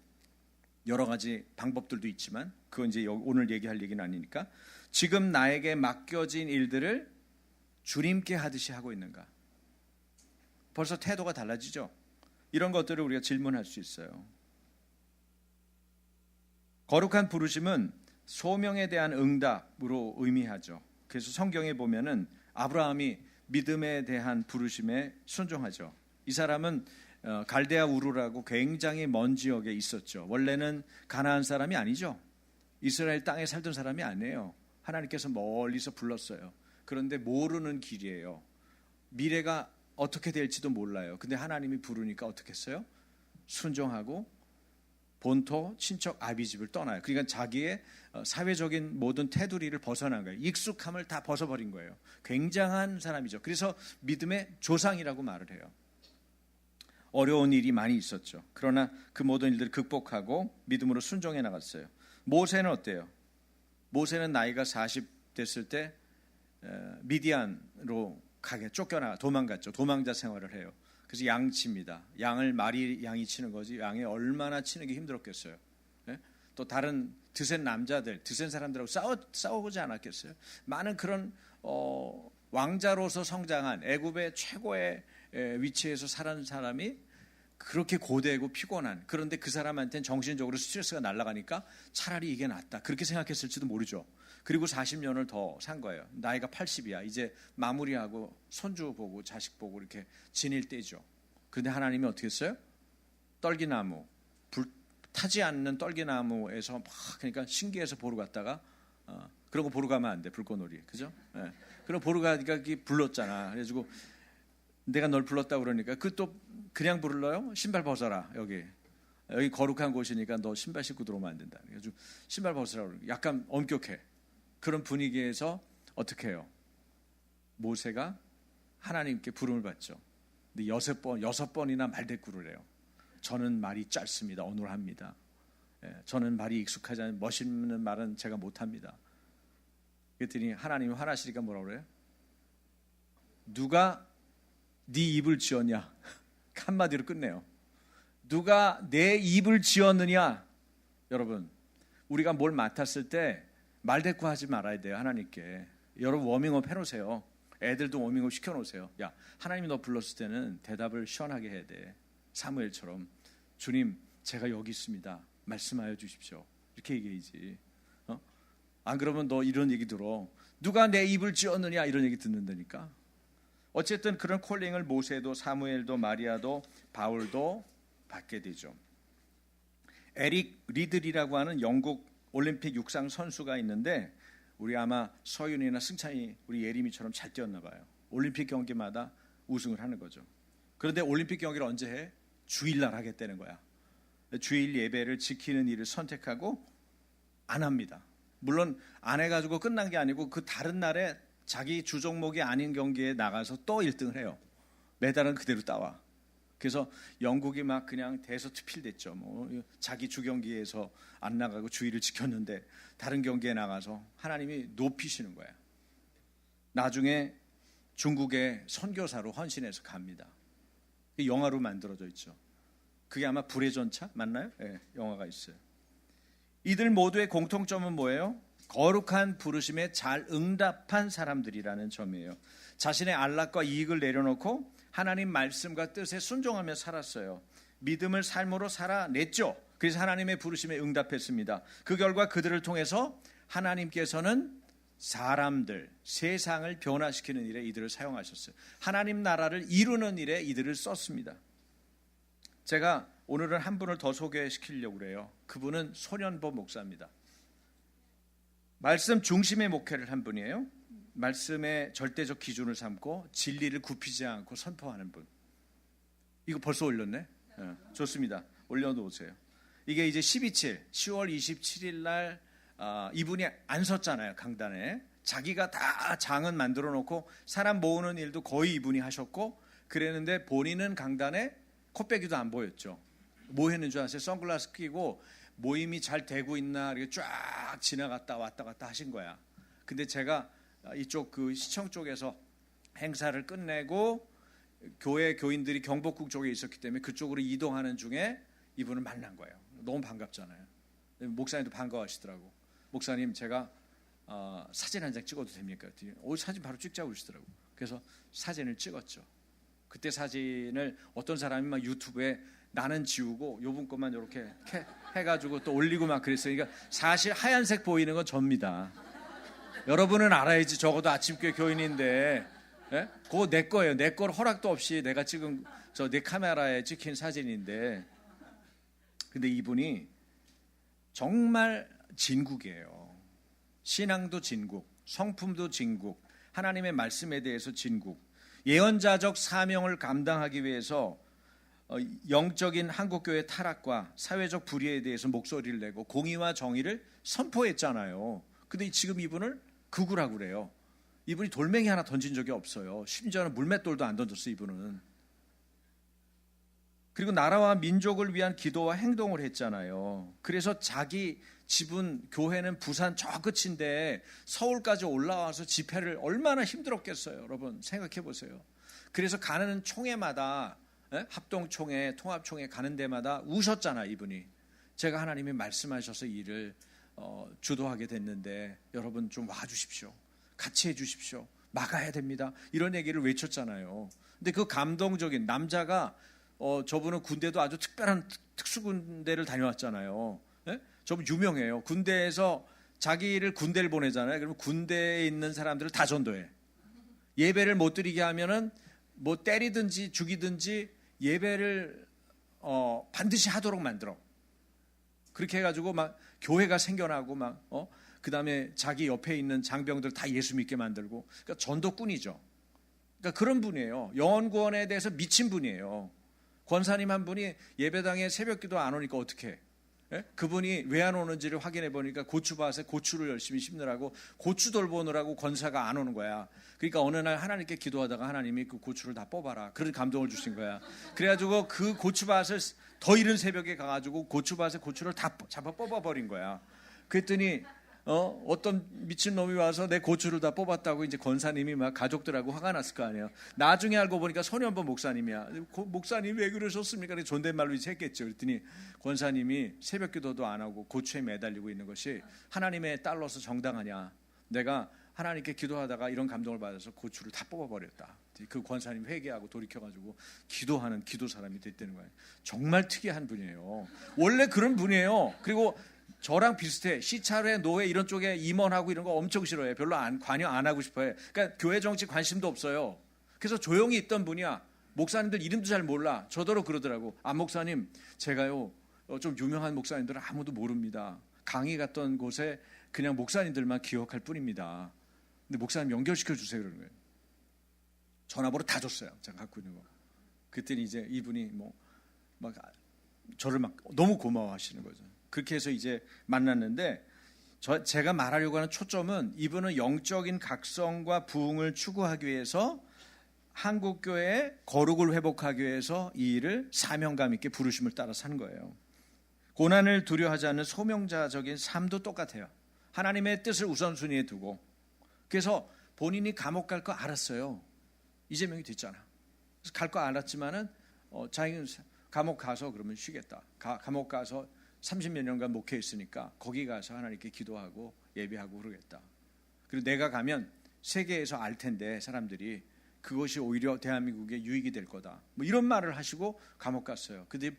여러 가지 방법들도 있지만 그건 이제 오늘 얘기할 얘기는 아니니까 지금 나에게 맡겨진 일들을 주님께 하듯이 하고 있는가? 벌써 태도가 달라지죠. 이런 것들을 우리가 질문할 수 있어요. 거룩한 부르심은 소명에 대한 응답으로 의미하죠. 그래서 성경에 보면은 아브라함이 믿음에 대한 부르심에 순종하죠. 이 사람은 갈대아 우르라고 굉장히 먼 지역에 있었죠. 원래는 가나안 사람이 아니죠. 이스라엘 땅에 살던 사람이 아니에요. 하나님께서 멀리서 불렀어요. 그런데 모르는 길이에요. 미래가 어떻게 될지도 몰라요. 근데 하나님이 부르니까 어떻게 했어요? 순종하고 본토 친척 아비집을 떠나요. 그러니까 자기의 사회적인 모든 테두리를 벗어난 거예요. 익숙함을 다 벗어버린 거예요. 굉장한 사람이죠. 그래서 믿음의 조상이라고 말을 해요. 어려운 일이 많이 있었죠. 그러나 그 모든 일들을 극복하고 믿음으로 순종해 나갔어요. 모세는 어때요? 모세는 나이가 40 됐을 때 미디안으로 쫓겨나 도망갔죠. 도망자 생활을 해요. 그래서 양 칩니다. 양을 양이 치는 거지 양이 얼마나 치는 게 힘들었겠어요. 예? 또 다른 드센 남자들, 드센 사람들하고 싸워보지 않았겠어요. 많은 그런 왕자로서 성장한 애굽의 최고의 위치에서 살아는 사람이 그렇게 고되고 피곤한, 그런데 그 사람한테는 정신적으로 스트레스가 날아가니까 차라리 이게 낫다 그렇게 생각했을지도 모르죠. 그리고 40년을 더 산 거예요. 나이가 80이야. 이제 마무리하고 손주 보고 자식 보고 이렇게 지낼 때죠. 그런데 하나님이 어떻게 했어요? 떨기나무, 불 타지 않는 떨기나무에서 막 그러니까 신기해서 보러 갔다가 그런 거 보러 가면 안 돼. 불꽃놀이. 그죠? 예. 그럼 보러 가니까 불렀잖아. 그래가지고 내가 널 불렀다 그러니까 그 또 그냥 불러요? 신발 벗어라. 여기 거룩한 곳이니까 너 신발 신고 들어오면 안 된다. 그래가지고 신발 벗으라 그러고 약간 엄격해. 그런 분위기에서 어떻게 해요? 모세가 하나님께 부름을 받죠. 근데 6번이나 말대꾸를 해요. 저는 말이 짧습니다. 어눌합니다. 저는 말이 익숙하지 않은 멋있는 말은 제가 못합니다. 그랬더니 하나님이 화나시니까 뭐라고 그래요? 누가 네 입을 지었냐? 한마디로 끝내요. 누가 내 입을 지었느냐? 여러분, 우리가 뭘 맡았을 때 말대꾸하지 말아야 돼요. 하나님께. 여러분 워밍업 해놓으세요. 애들도 워밍업 시켜놓으세요. 야, 하나님이 너 불렀을 때는 대답을 시원하게 해야 돼. 사무엘처럼 주님 제가 여기 있습니다. 말씀하여 주십시오. 이렇게 얘기해야지. 안 그러면 너 이런 얘기 들어. 누가 내 입을 지었느냐 이런 얘기 듣는다니까. 어쨌든 그런 콜링을 모세도 사무엘도 마리아도 바울도 받게 되죠. 에릭 리들이라고 하는 영국 올림픽 육상 선수가 있는데 우리 아마 서윤이나 승찬이 우리 예림이처럼 잘 뛰었나 봐요. 올림픽 경기마다 우승을 하는 거죠. 그런데 올림픽 경기를 언제 해? 주일날 하겠다는 거야. 주일 예배를 지키는 일을 선택하고 안 합니다. 물론 안 해가지고 끝난 게 아니고 그 다른 날에 자기 주 종목이 아닌 경기에 나가서 또 1등을 해요. 메달은 그대로 따와. 그래서 영국이 막 그냥 대서특필됐죠. 뭐 자기 주 경기에서 안 나가고 주의를 지켰는데 다른 경기에 나가서 하나님이 높이시는 거야. 나중에 중국의 선교사로 헌신해서 갑니다. 영화로 만들어져 있죠. 그게 아마 불의 전차 맞나요? 네, 영화가 있어요. 이들 모두의 공통점은 뭐예요? 거룩한 부르심에 잘 응답한 사람들이라는 점이에요. 자신의 안락과 이익을 내려놓고 하나님 말씀과 뜻에 순종하며 살았어요. 믿음을 삶으로 살아냈죠. 그래서 하나님의 부르심에 응답했습니다. 그 결과 그들을 통해서 하나님께서는 사람들, 세상을 변화시키는 일에 이들을 사용하셨어요. 하나님 나라를 이루는 일에 이들을 썼습니다. 제가 오늘은 한 분을 더 소개시키려고 그래요. 그분은 손현보 목사입니다. 말씀 중심의 목회를 한 분이에요. 말씀의 절대적 기준을 삼고 진리를 굽히지 않고 선포하는 분. 이거 벌써 올렸네? 네, 좋습니다. 올려놓으세요. 이게 이제 10.27, 10월 27일 날 이분이 안 섰잖아요. 강단에. 자기가 다 장은 만들어 놓고 사람 모으는 일도 거의 이분이 하셨고 그랬는데 본인은 강단에 코빼기도 안 보였죠. 뭐 했는 줄 아세요? 선글라스 끼고 모임이 잘 되고 있나 이렇게 쫙 지나갔다 왔다 갔다 하신 거야. 근데 제가 이쪽 그 시청 쪽에서 행사를 끝내고 교회 교인들이 경복궁 쪽에 있었기 때문에 그쪽으로 이동하는 중에 이분을 만난 거예요. 너무 반갑잖아요. 목사님도 반가워하시더라고. 목사님 제가 사진 한 장 찍어도 됩니까? 사진 바로 찍자고 그러시더라고. 그래서 사진을 찍었죠. 그때 사진을 어떤 사람이 막 유튜브에 나는 지우고 요분 것만 이렇게 해가지고 또 올리고 막 그랬어요. 그러니까 사실 하얀색 보이는 건 접니다. 여러분은 알아야지. 적어도 아침교회 교인인데, 예? 그거 내 거예요. 내 걸 허락도 없이 내가 찍은 저 내 카메라에 찍힌 사진인데, 근데 이분이 정말 진국이에요. 신앙도 진국, 성품도 진국, 하나님의 말씀에 대해서 진국. 예언자적 사명을 감당하기 위해서 영적인 한국교회 타락과 사회적 불의에 대해서 목소리를 내고 공의와 정의를 선포했잖아요. 근데 지금 이분을 극우라고 그래요. 이분이 돌멩이 하나 던진 적이 없어요. 심지어는 물맷돌도 안 던졌어요, 이분은. 그리고 나라와 민족을 위한 기도와 행동을 했잖아요. 그래서 자기 집은, 교회는 부산 저 끝인데 서울까지 올라와서 집회를 얼마나 힘들었겠어요. 여러분 생각해 보세요. 그래서 가는 총회마다, 합동총회, 통합총회 가는 데마다 우셨잖아, 이분이. 제가 하나님이 말씀하셔서 일을 주도하게 됐는데 여러분 좀 와주십시오. 같이 해주십시오. 막아야 됩니다. 이런 얘기를 외쳤잖아요. 근데 그 감동적인 남자가 저분은 군대도 아주 특별한 특수군대를 다녀왔잖아요. 예? 저분 유명해요. 군대에서 자기를 군대를 보내잖아요. 그러면 군대에 있는 사람들을 다 전도해. 예배를 못 드리게 하면은 뭐 때리든지 죽이든지 예배를 반드시 하도록 만들어. 그렇게 해가지고 막 교회가 생겨나고 막 그 다음에 자기 옆에 있는 장병들 다 예수 믿게 만들고. 그러니까 전도꾼이죠. 그러니까 그런 분이에요. 영혼구원에 대해서 미친 분이에요. 권사님 한 분이 예배당에 새벽기도 안 오니까 어떻게? 예? 그분이 왜 안 오는지를 확인해 보니까 고추밭에 고추를 열심히 심느라고 고추 돌보느라고 권사가 안 오는 거야. 그러니까 어느 날 하나님께 기도하다가 하나님이 그 고추를 다 뽑아라. 그런 감동을 주신 거야. 그래가지고 그 고추밭을 더 이른 새벽에 가가지고 고추밭에 고추를 다 잡아 뽑아버린 거야. 그랬더니 어떤 미친놈이 와서 내 고추를 다 뽑았다고 이제 권사님이 막 가족들하고 화가 났을 거 아니에요. 나중에 알고 보니까 손현보 목사님이야. 목사님 왜 그러셨습니까? 존댓말로 이제 했겠죠. 그랬더니 권사님이 새벽 기도도 안 하고 고추에 매달리고 있는 것이 하나님의 딸로서 정당하냐. 내가 하나님께 기도하다가 이런 감동을 받아서 고추를 다 뽑아버렸다. 그 권사님 회개하고 돌이켜가지고 기도하는 기도 사람이 됐다는 거예요. 정말 특이한 분이에요. 원래 그런 분이에요. 그리고 저랑 비슷해. 시찰회, 노회 이런 쪽에 임원하고 이런 거 엄청 싫어해. 별로 관여 안 하고 싶어해. 그러니까 교회 정치 관심도 없어요. 그래서 조용히 있던 분이야. 목사님들 이름도 잘 몰라. 저더러 그러더라고. 목사님, 제가요 좀 유명한 목사님들은 아무도 모릅니다. 강의 갔던 곳에 그냥 목사님들만 기억할 뿐입니다. 근데 목사님 연결시켜 주세요 그러는 거예요. 전화번호 다 줬어요. 제가 갖고 있는 거. 그랬더니 이제 이분이 막 저를 막 너무 고마워하시는 거죠. 그렇게 해서 이제 만났는데 제가 말하려고 하는 초점은 이분은 영적인 각성과 부흥을 추구하기 위해서 한국교회의 거룩을 회복하기 위해서 이 일을 사명감 있게 부르심을 따라서 한 거예요. 고난을 두려워하지 않는 소명자적인 삶도 똑같아요. 하나님의 뜻을 우선순위에 두고. 그래서 본인이 감옥 갈 거 알았어요. 이재명이 됐잖아. 그래서 갈 거 알았지만은 자기는 감옥 가서 그러면 쉬겠다. 감옥 가서 30몇 년간 목회했으니까 거기 가서 하나님께 기도하고 예배하고 그러겠다. 그리고 내가 가면 세계에서 알 텐데 사람들이 그것이 오히려 대한민국에 유익이 될 거다. 뭐 이런 말을 하시고 감옥 갔어요. 근데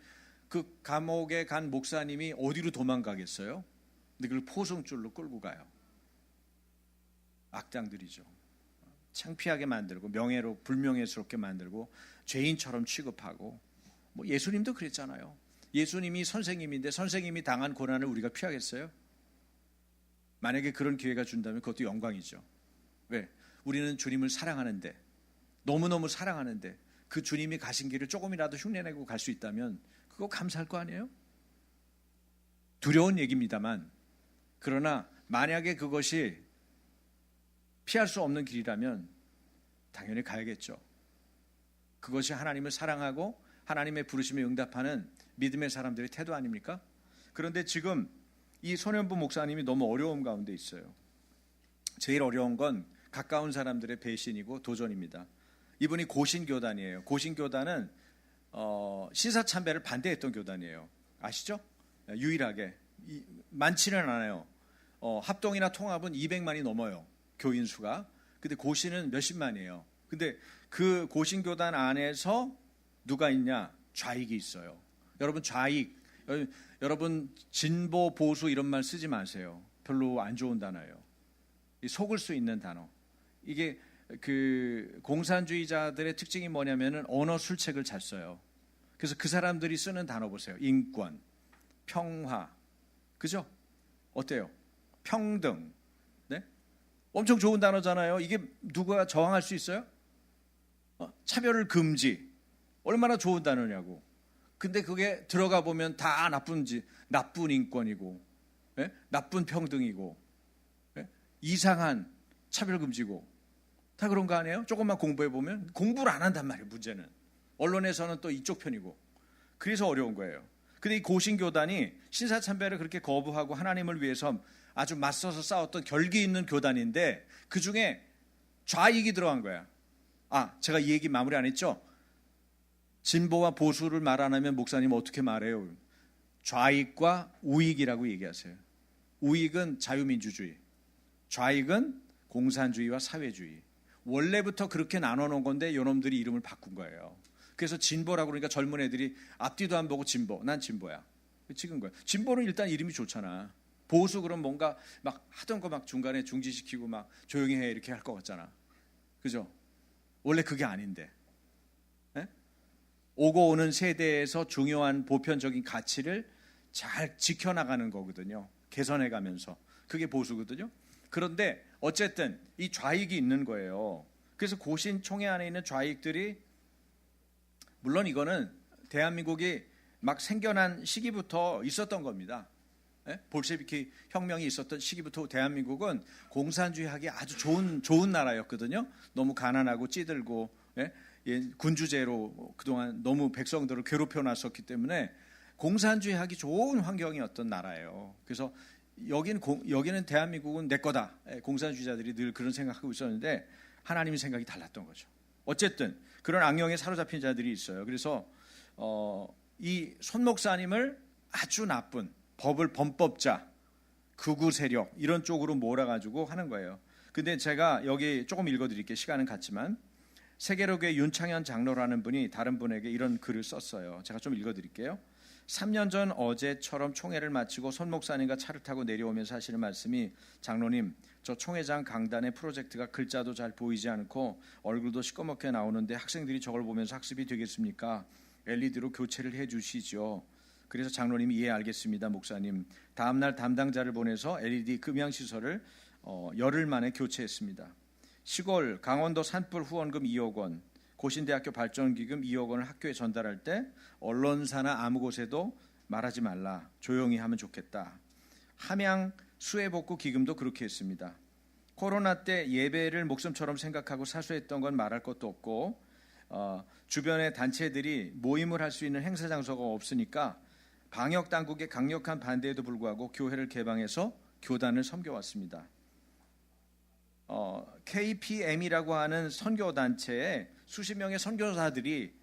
그 감옥에 간 목사님이 어디로 도망가겠어요? 근데 그걸 포송줄로 끌고 가요. 악당들이죠. 창피하게 만들고 명예로 불명예스럽게 만들고 죄인처럼 취급하고 뭐 예수님도 그랬잖아요. 예수님이 선생님인데 선생님이 당한 고난을 우리가 피하겠어요? 만약에 그런 기회가 준다면 그것도 영광이죠. 왜? 우리는 주님을 사랑하는데 너무너무 사랑하는데 그 주님이 가신 길을 조금이라도 흉내내고 갈 수 있다면 그거 감사할 거 아니에요? 두려운 얘기입니다만 그러나 만약에 그것이 피할 수 없는 길이라면 당연히 가야겠죠. 그것이 하나님을 사랑하고 하나님의 부르심에 응답하는 믿음의 사람들의 태도 아닙니까? 그런데 지금 이 손현보 목사님이 너무 어려움 가운데 있어요. 제일 어려운 건 가까운 사람들의 배신이고 도전입니다. 이분이 고신교단이에요. 고신교단은 시사참배를 반대했던 교단이에요. 아시죠? 유일하게 많지는 않아요. 합동이나 통합은 200만이 넘어요. 교인 수가. 근데 고신은 몇십만이에요. 근데 그 고신교단 안에서 누가 있냐? 좌익이 있어요. 여러분 좌익, 여러분 진보 보수 이런 말 쓰지 마세요. 별로 안 좋은 단어예요. 속을 수 있는 단어. 이게 그 공산주의자들의 특징이 뭐냐면은 언어 술책을 잘 써요. 그래서 그 사람들이 쓰는 단어 보세요. 인권, 평화, 그죠? 어때요? 평등, 네? 엄청 좋은 단어잖아요. 이게 누가 저항할 수 있어요? 차별을 금지, 얼마나 좋은 단어냐고. 근데 그게 들어가 보면 다 나쁜 인권이고, 나쁜 평등이고, 이상한 차별 금지고, 다 그런 거 아니에요? 조금만 공부해 보면 공부를 안 한단 말이에요. 문제는 언론에서는 또 이쪽 편이고, 그래서 어려운 거예요. 근데 이 고신교단이 신사참배를 그렇게 거부하고 하나님을 위해서 아주 맞서서 싸웠던 결기 있는 교단인데, 그 중에 좌익이 들어간 거야. 제가 이 얘기 마무리 안 했죠? 진보와 보수를 말 안 하면 목사님 어떻게 말해요? 좌익과 우익이라고 얘기하세요. 우익은 자유민주주의, 좌익은 공산주의와 사회주의. 원래부터 그렇게 나눠놓은 건데 요놈들이 이름을 바꾼 거예요. 그래서 진보라고 그러니까 젊은 애들이 앞뒤도 안 보고 진보, 난 진보야, 찍은 거야. 진보는 일단 이름이 좋잖아. 보수 그럼 뭔가 막 하던 거 막 중간에 중지시키고 막 조용히 해 이렇게 할 것 같잖아. 그죠? 원래 그게 아닌데. 오고 오는 세대에서 중요한 보편적인 가치를 잘 지켜나가는 거거든요. 개선해가면서. 그게 보수거든요. 그런데 어쨌든 이 좌익이 있는 거예요. 그래서 고신총회 안에 있는 좌익들이, 물론 이거는 대한민국이 막 생겨난 시기부터 있었던 겁니다. 볼셰비키 혁명이 있었던 시기부터 대한민국은 공산주의하기 아주 좋은 나라였거든요. 너무 가난하고 찌들고, 군주제로 그동안 너무 백성들을 괴롭혀놨었기 때문에 공산주의하기 좋은 환경이었던 나라예요. 그래서 여기는 대한민국은 내 거다. 공산주의자들이 늘 그런 생각하고 있었는데 하나님의 생각이 달랐던 거죠. 어쨌든 그런 악령에 사로잡힌 자들이 있어요. 그래서 이 손 목사님을 아주 나쁜 범법자, 극우 세력 이런 쪽으로 몰아가지고 하는 거예요. 근데 제가 여기 조금 읽어드릴게요. 시간은 같지만 세계로교회 윤창현 장로라는 분이 다른 분에게 이런 글을 썼어요. 제가 좀 읽어드릴게요. 3년 전 어제처럼 총회를 마치고 손 목사님과 차를 타고 내려오면서 하시는 말씀이, 장로님, 저 총회장 강단의 프로젝트가 글자도 잘 보이지 않고 얼굴도 시꺼멓게 나오는데 학생들이 저걸 보면서 학습이 되겠습니까? LED로 교체를 해 주시죠. 그래서 장로님이 예 알겠습니다 목사님. 다음날 담당자를 보내서 LED 금양시설을 열흘 만에 교체했습니다. 시골 강원도 산불 후원금 2억 원, 고신대학교 발전기금 2억 원을 학교에 전달할 때 언론사나 아무 곳에도 말하지 말라, 조용히 하면 좋겠다. 함양 수해복구 기금도 그렇게 했습니다. 코로나 때 예배를 목숨처럼 생각하고 사수했던 건 말할 것도 없고, 주변의 단체들이 모임을 할 수 있는 행사 장소가 없으니까 방역 당국의 강력한 반대에도 불구하고 교회를 개방해서 교단을 섬겨왔습니다. KPM이라고 하는 선교단체에 수십 명의 선교사들이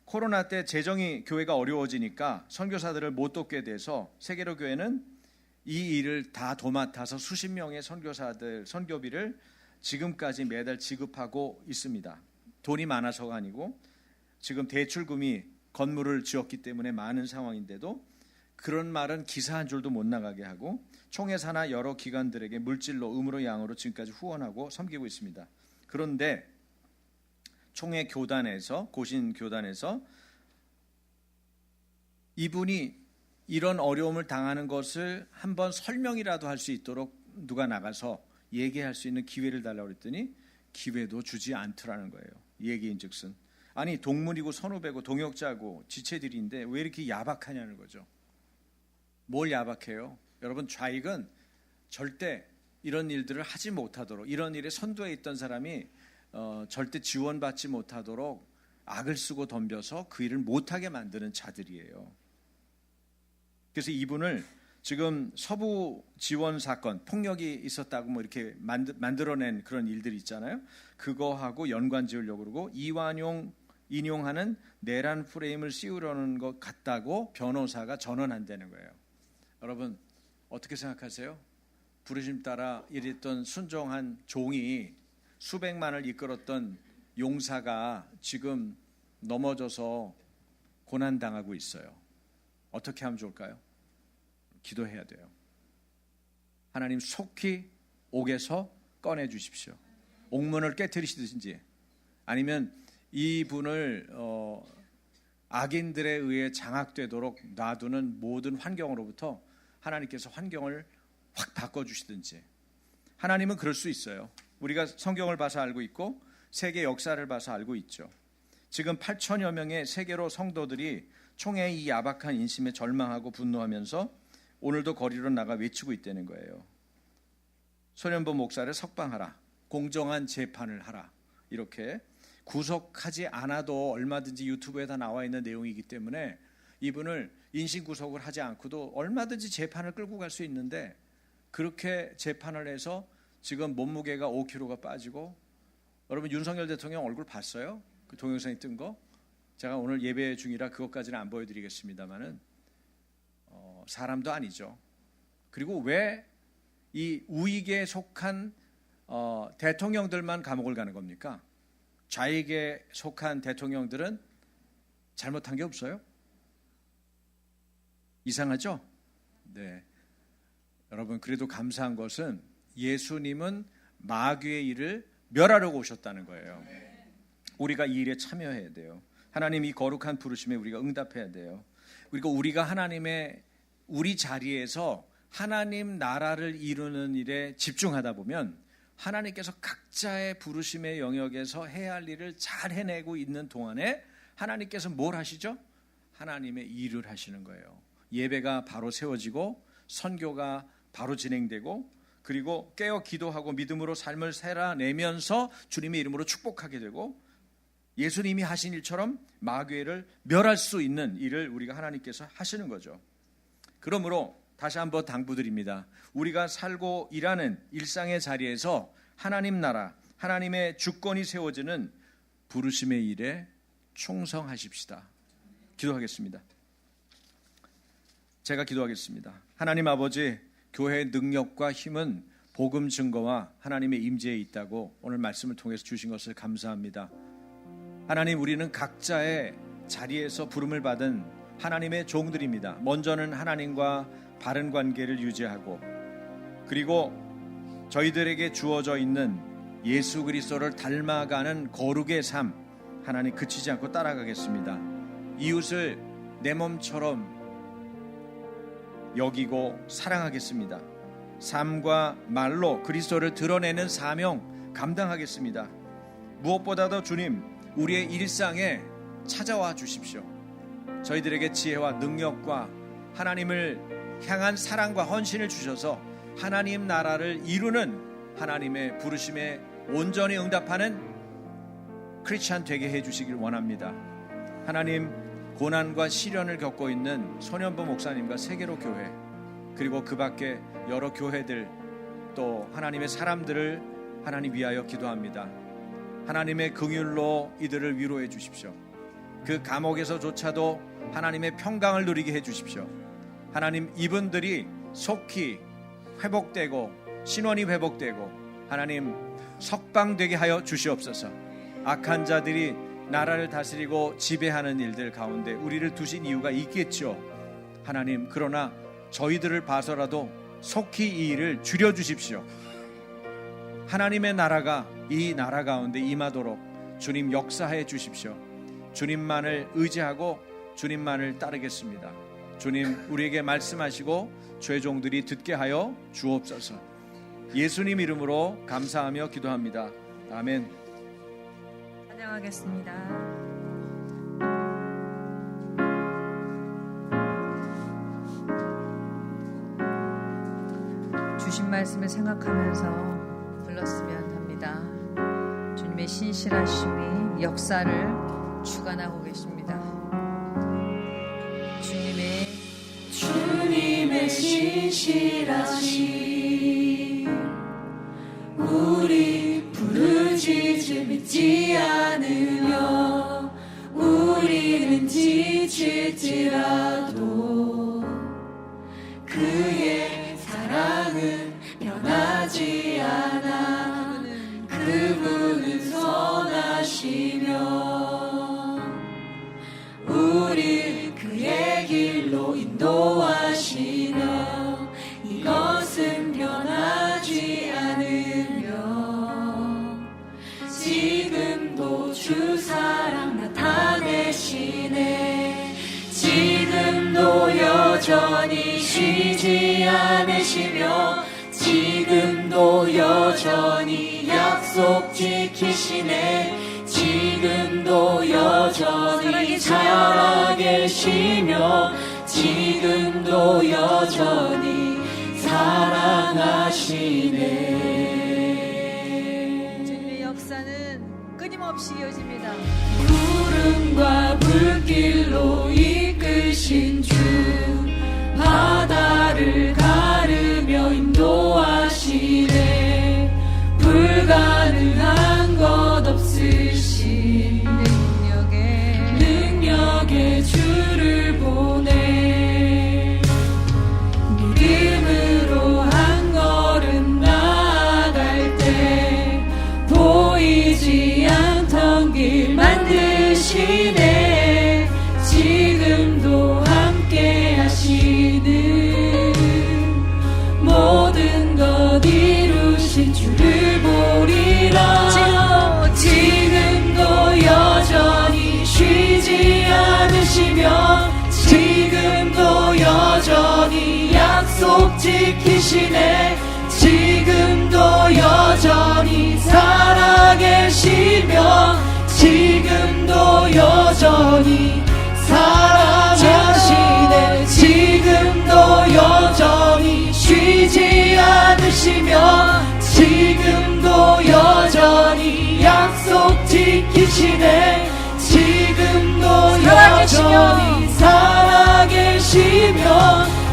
코로나 때 재정이 교회가 어려워지니까 선교사들을 못 돕게 돼서 세계로 교회는 이 일을 다 도맡아서 수십 명의 선교사들 선교비를 지금까지 매달 지급하고 있습니다. 돈이 많아서가 아니고 지금 대출금이 건물을 지었기 때문에 많은 상황인데도 그런 말은 기사 한 줄도 못 나가게 하고 총회사나 여러 기관들에게 물질로 음으로 양으로 지금까지 후원하고 섬기고 있습니다. 그런데 총회 교단에서, 고신 교단에서 이분이 이런 어려움을 당하는 것을 한번 설명이라도 할 수 있도록 누가 나가서 얘기할 수 있는 기회를 달라고 그랬더니 기회도 주지 않더라는 거예요. 얘기인즉슨 아니 동문이고 선후배고 동역자고 지체들인데 왜 이렇게 야박하냐는 거죠. 뭘 야박해요? 여러분, 좌익은 절대 이런 일들을 하지 못하도록, 이런 일에 선두에 있던 사람이 절대 지원받지 못하도록 악을 쓰고 덤벼서 그 일을 못하게 만드는 자들이에요. 그래서 이분을 지금 서부 지원 사건, 폭력이 있었다고 뭐 이렇게 만들어낸 그런 일들이 있잖아요. 그거하고 연관 지으려고 그러고 이완용 인용하는 내란 프레임을 씌우려는 것 같다고 변호사가 전언한다는 거예요. 여러분 어떻게 생각하세요? 부르심 따라 이랬던 순종한 종이 수백만을 이끌었던 용사가 지금 넘어져서 고난당하고 있어요. 어떻게 하면 좋을까요? 기도해야 돼요. 하나님 속히 옥에서 꺼내 주십시오. 옥문을 깨트리시든지 아니면 이분을 악인들에 의해 장악되도록 놔두는 모든 환경으로부터 하나님께서 환경을 확 바꿔주시든지. 하나님은 그럴 수 있어요. 우리가 성경을 봐서 알고 있고 세계 역사를 봐서 알고 있죠. 지금 8천여 명의 세계로 성도들이 총의 이 야박한 인심에 절망하고 분노하면서 오늘도 거리로 나가 외치고 있다는 거예요. 소년범 목사를 석방하라, 공정한 재판을 하라. 이렇게 구속하지 않아도 얼마든지 유튜브에 다 나와 있는 내용이기 때문에 이분을 인신구속을 하지 않고도 얼마든지 재판을 끌고 갈 수 있는데, 그렇게 재판을 해서 지금 몸무게가 5kg가 빠지고, 여러분 윤석열 대통령 얼굴 봤어요? 그 동영상이 뜬 거? 제가 오늘 예배 중이라 그것까지는 안 보여드리겠습니다만은 사람도 아니죠. 그리고 왜 이 우익에 속한 대통령들만 감옥을 가는 겁니까? 좌익에 속한 대통령들은 잘못한 게 없어요? 이상하죠? 네. 여러분, 그래도 감사한 것은 예수님은 마귀의 일을 멸하려고 오셨다는 거예요. 우리가 이 일에 참여해야 돼요. 하나님 이 거룩한 부르심에 우리가 응답해야 돼요. 그리고 우리가 하나님의 우리 자리에서 하나님 나라를 이루는 일에 집중하다 보면 하나님께서 각자의 부르심의 영역에서 해야 할 일을 잘 해내고 있는 동안에 하나님께서 뭘 하시죠? 하나님의 일을 하시는 거예요. 예배가 바로 세워지고 선교가 바로 진행되고, 그리고 깨어 기도하고 믿음으로 삶을 살아내면서 주님의 이름으로 축복하게 되고, 예수님이 하신 일처럼 마귀를 멸할 수 있는 일을 우리가 하나님께서 하시는 거죠. 그러므로 다시 한번 당부드립니다. 우리가 살고 일하는 일상의 자리에서 하나님 나라, 하나님의 주권이 세워지는 부르심의 일에 충성하십시다. 기도하겠습니다. 제가 기도하겠습니다. 하나님 아버지, 교회의 능력과 힘은 복음 증거와 하나님의 임재에 있다고 오늘 말씀을 통해서 주신 것을 감사합니다. 하나님, 우리는 각자의 자리에서 부름을 받은 하나님의 종들입니다. 먼저는 하나님과 바른 관계를 유지하고, 그리고 저희들에게 주어져 있는 예수 그리스도를 닮아가는 거룩의 삶, 하나님 그치지 않고 따라가겠습니다. 이웃을 내 몸처럼 여기고 사랑하겠습니다. 삶과 말로 그리스도를 드러내는 사명 감당하겠습니다. 무엇보다도 주님, 우리의 일상에 찾아와 주십시오. 저희들에게 지혜와 능력과 하나님을 향한 사랑과 헌신을 주셔서 하나님 나라를 이루는 하나님의 부르심에 온전히 응답하는 크리스찬 되게 해주시길 원합니다. 하나님, 고난과 시련을 겪고 있는 소년범 목사님과 세계로 교회, 그리고 그 밖에 여러 교회들, 또 하나님의 사람들을 하나님 위하여 기도합니다. 하나님의 긍휼로 이들을 위로해 주십시오. 그 감옥에서조차도 하나님의 평강을 누리게 해 주십시오. 하나님, 이분들이 속히 회복되고 신원이 회복되고 하나님 석방되게 하여 주시옵소서. 악한 자들이 나라를 다스리고 지배하는 일들 가운데 우리를 두신 이유가 있겠죠. 하나님, 그러나 저희들을 봐서라도 속히 이 일을 줄여주십시오. 하나님의 나라가 이 나라 가운데 임하도록 주님 역사해 주십시오. 주님만을 의지하고 주님만을 따르겠습니다. 주님, 우리에게 말씀하시고 죄종들이 듣게 하여 주옵소서. 예수님 이름으로 감사하며 기도합니다. 아멘. 찬양하겠습니다. 주신 말씀을 생각하면서 불렀으면 합니다. 주님의 신실하심이 역사를 주관하고 계십니다. 주님의 신실하심, 우리 부르짖을 믿지 않으며 우리는 지칠지라도 그의 사랑은 변하지 않아. 그분은 선하시며 우리 그의 길로 인도하시며 이것은 변하지 않으며 지금도 주 사랑 나타내시네. 지금도 여전히 쉬지 않으시며 지금도 여전히 약속 약속 지키시네. 지금도 여전히 살아계시며 지금도 여전히 사랑하시네. 주님의 역사는 끊임없이 이어집니다. 구름과 불길로 이끄신 주, 바다를 가르며 인도하시네. 불가능한 것 없으신 능력의 주를 보내. 믿음으로 한 걸음 나아갈 때 보이지 않던 길 만드시네. 지금도 함께 하시는 모든 것 이루신 주를 보리라. 지금도 여전히 쉬지 않으시며 지금도 여전히 약속 지키시네. 지금도 여전히 살아계시며 지금도 여전히 사랑하시네. 지금도 여전히 쉬지 않으시며 지금도 여전히 약속 지키시네. 지금도 여전히 살아계시며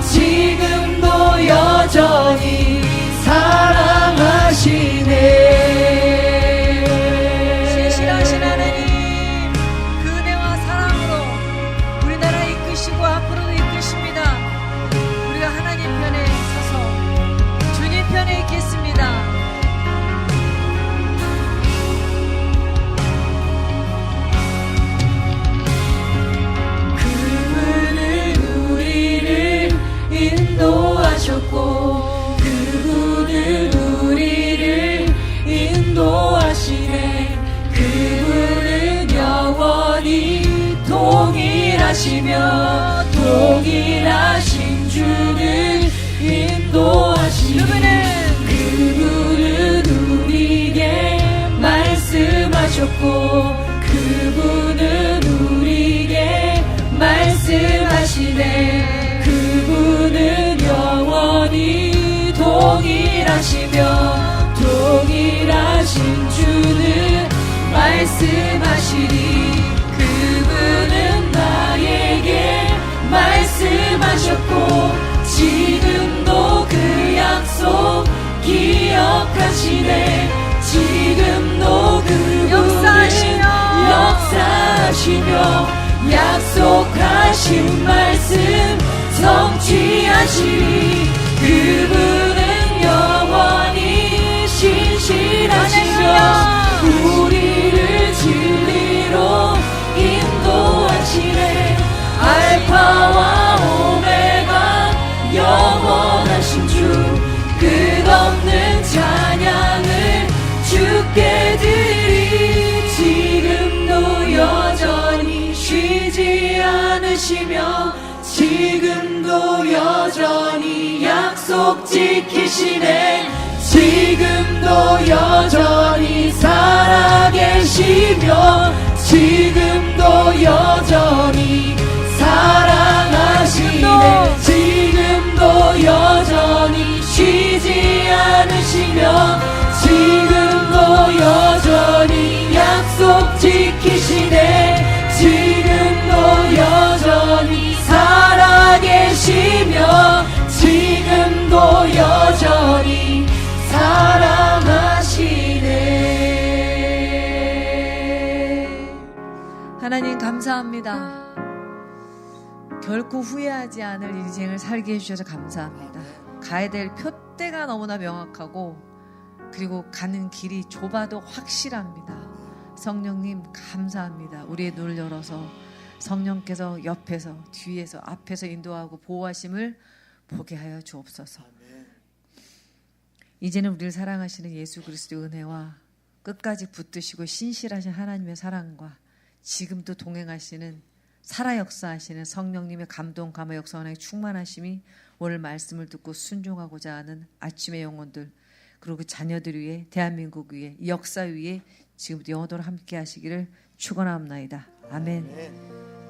지금도 여전히 사랑하시네. 신실하신 하나님, 그 은혜와 사랑으로 우리 나라 이끄시고 앞으로도 이끄십니다. 우리가 하나님 편에 서서 주님 편에 있겠습니다. 그분은 우리를 인도하셨고 그분은 우리를 인도하시네. 그분은 영원히 동일하시며 동일하신 주를 인도하시네. 그분은 우리에게 말씀하셨고 그분은 우리에게 말씀하시네. 그분은 영원히 동일하시며 동일하신 주는 말씀하시리. 그분은 나에게 말씀하셨고 지금도 그 약속 기억하시네. 지금도 그분은 역사하시며 약속하신 말씀 성취하시리. 그분은 영원히 신실하시며 우리를 진리로 인도하시네. 알파와 오메가 영원하신 주, 끝없는 찬양을 주께 드리리. 지금도 여전히 쉬지 않으시며 지금도 여전히 약속 지키시네. 지금도 여전히 살아계시며 지금도 여전히 사랑하시네. 지금도 여전히 쉬지 않으시며 지금도 여전히 약속 지키시네. 지금도 여전히 살아계시며 지금도 여전히 사랑하시네. 하나님 감사합니다. 결코 후회하지 않을 인생을 살게 해주셔서 감사합니다. 가야 될 표대가 너무나 명확하고 그리고 가는 길이 좁아도 확실합니다. 성령님 감사합니다. 우리의 눈을 열어서 성령께서 옆에서 뒤에서 앞에서 인도하고 보호하심을 보게 하여 주옵소서. 이제는 우리를 사랑하시는 예수 그리스도의 은혜와 끝까지 붙드시고 신실하신 하나님의 사랑과 지금도 동행하시는 살아 역사하시는 성령님의 감동 감화 역사 하나의 충만하심이 오늘 말씀을 듣고 순종하고자 하는 아침의 영혼들 그리고 그 자녀들 위에 대한민국 위에 이 역사 위에 지금부터 영원토록 함께 하시기를 축원합니다. 아멘.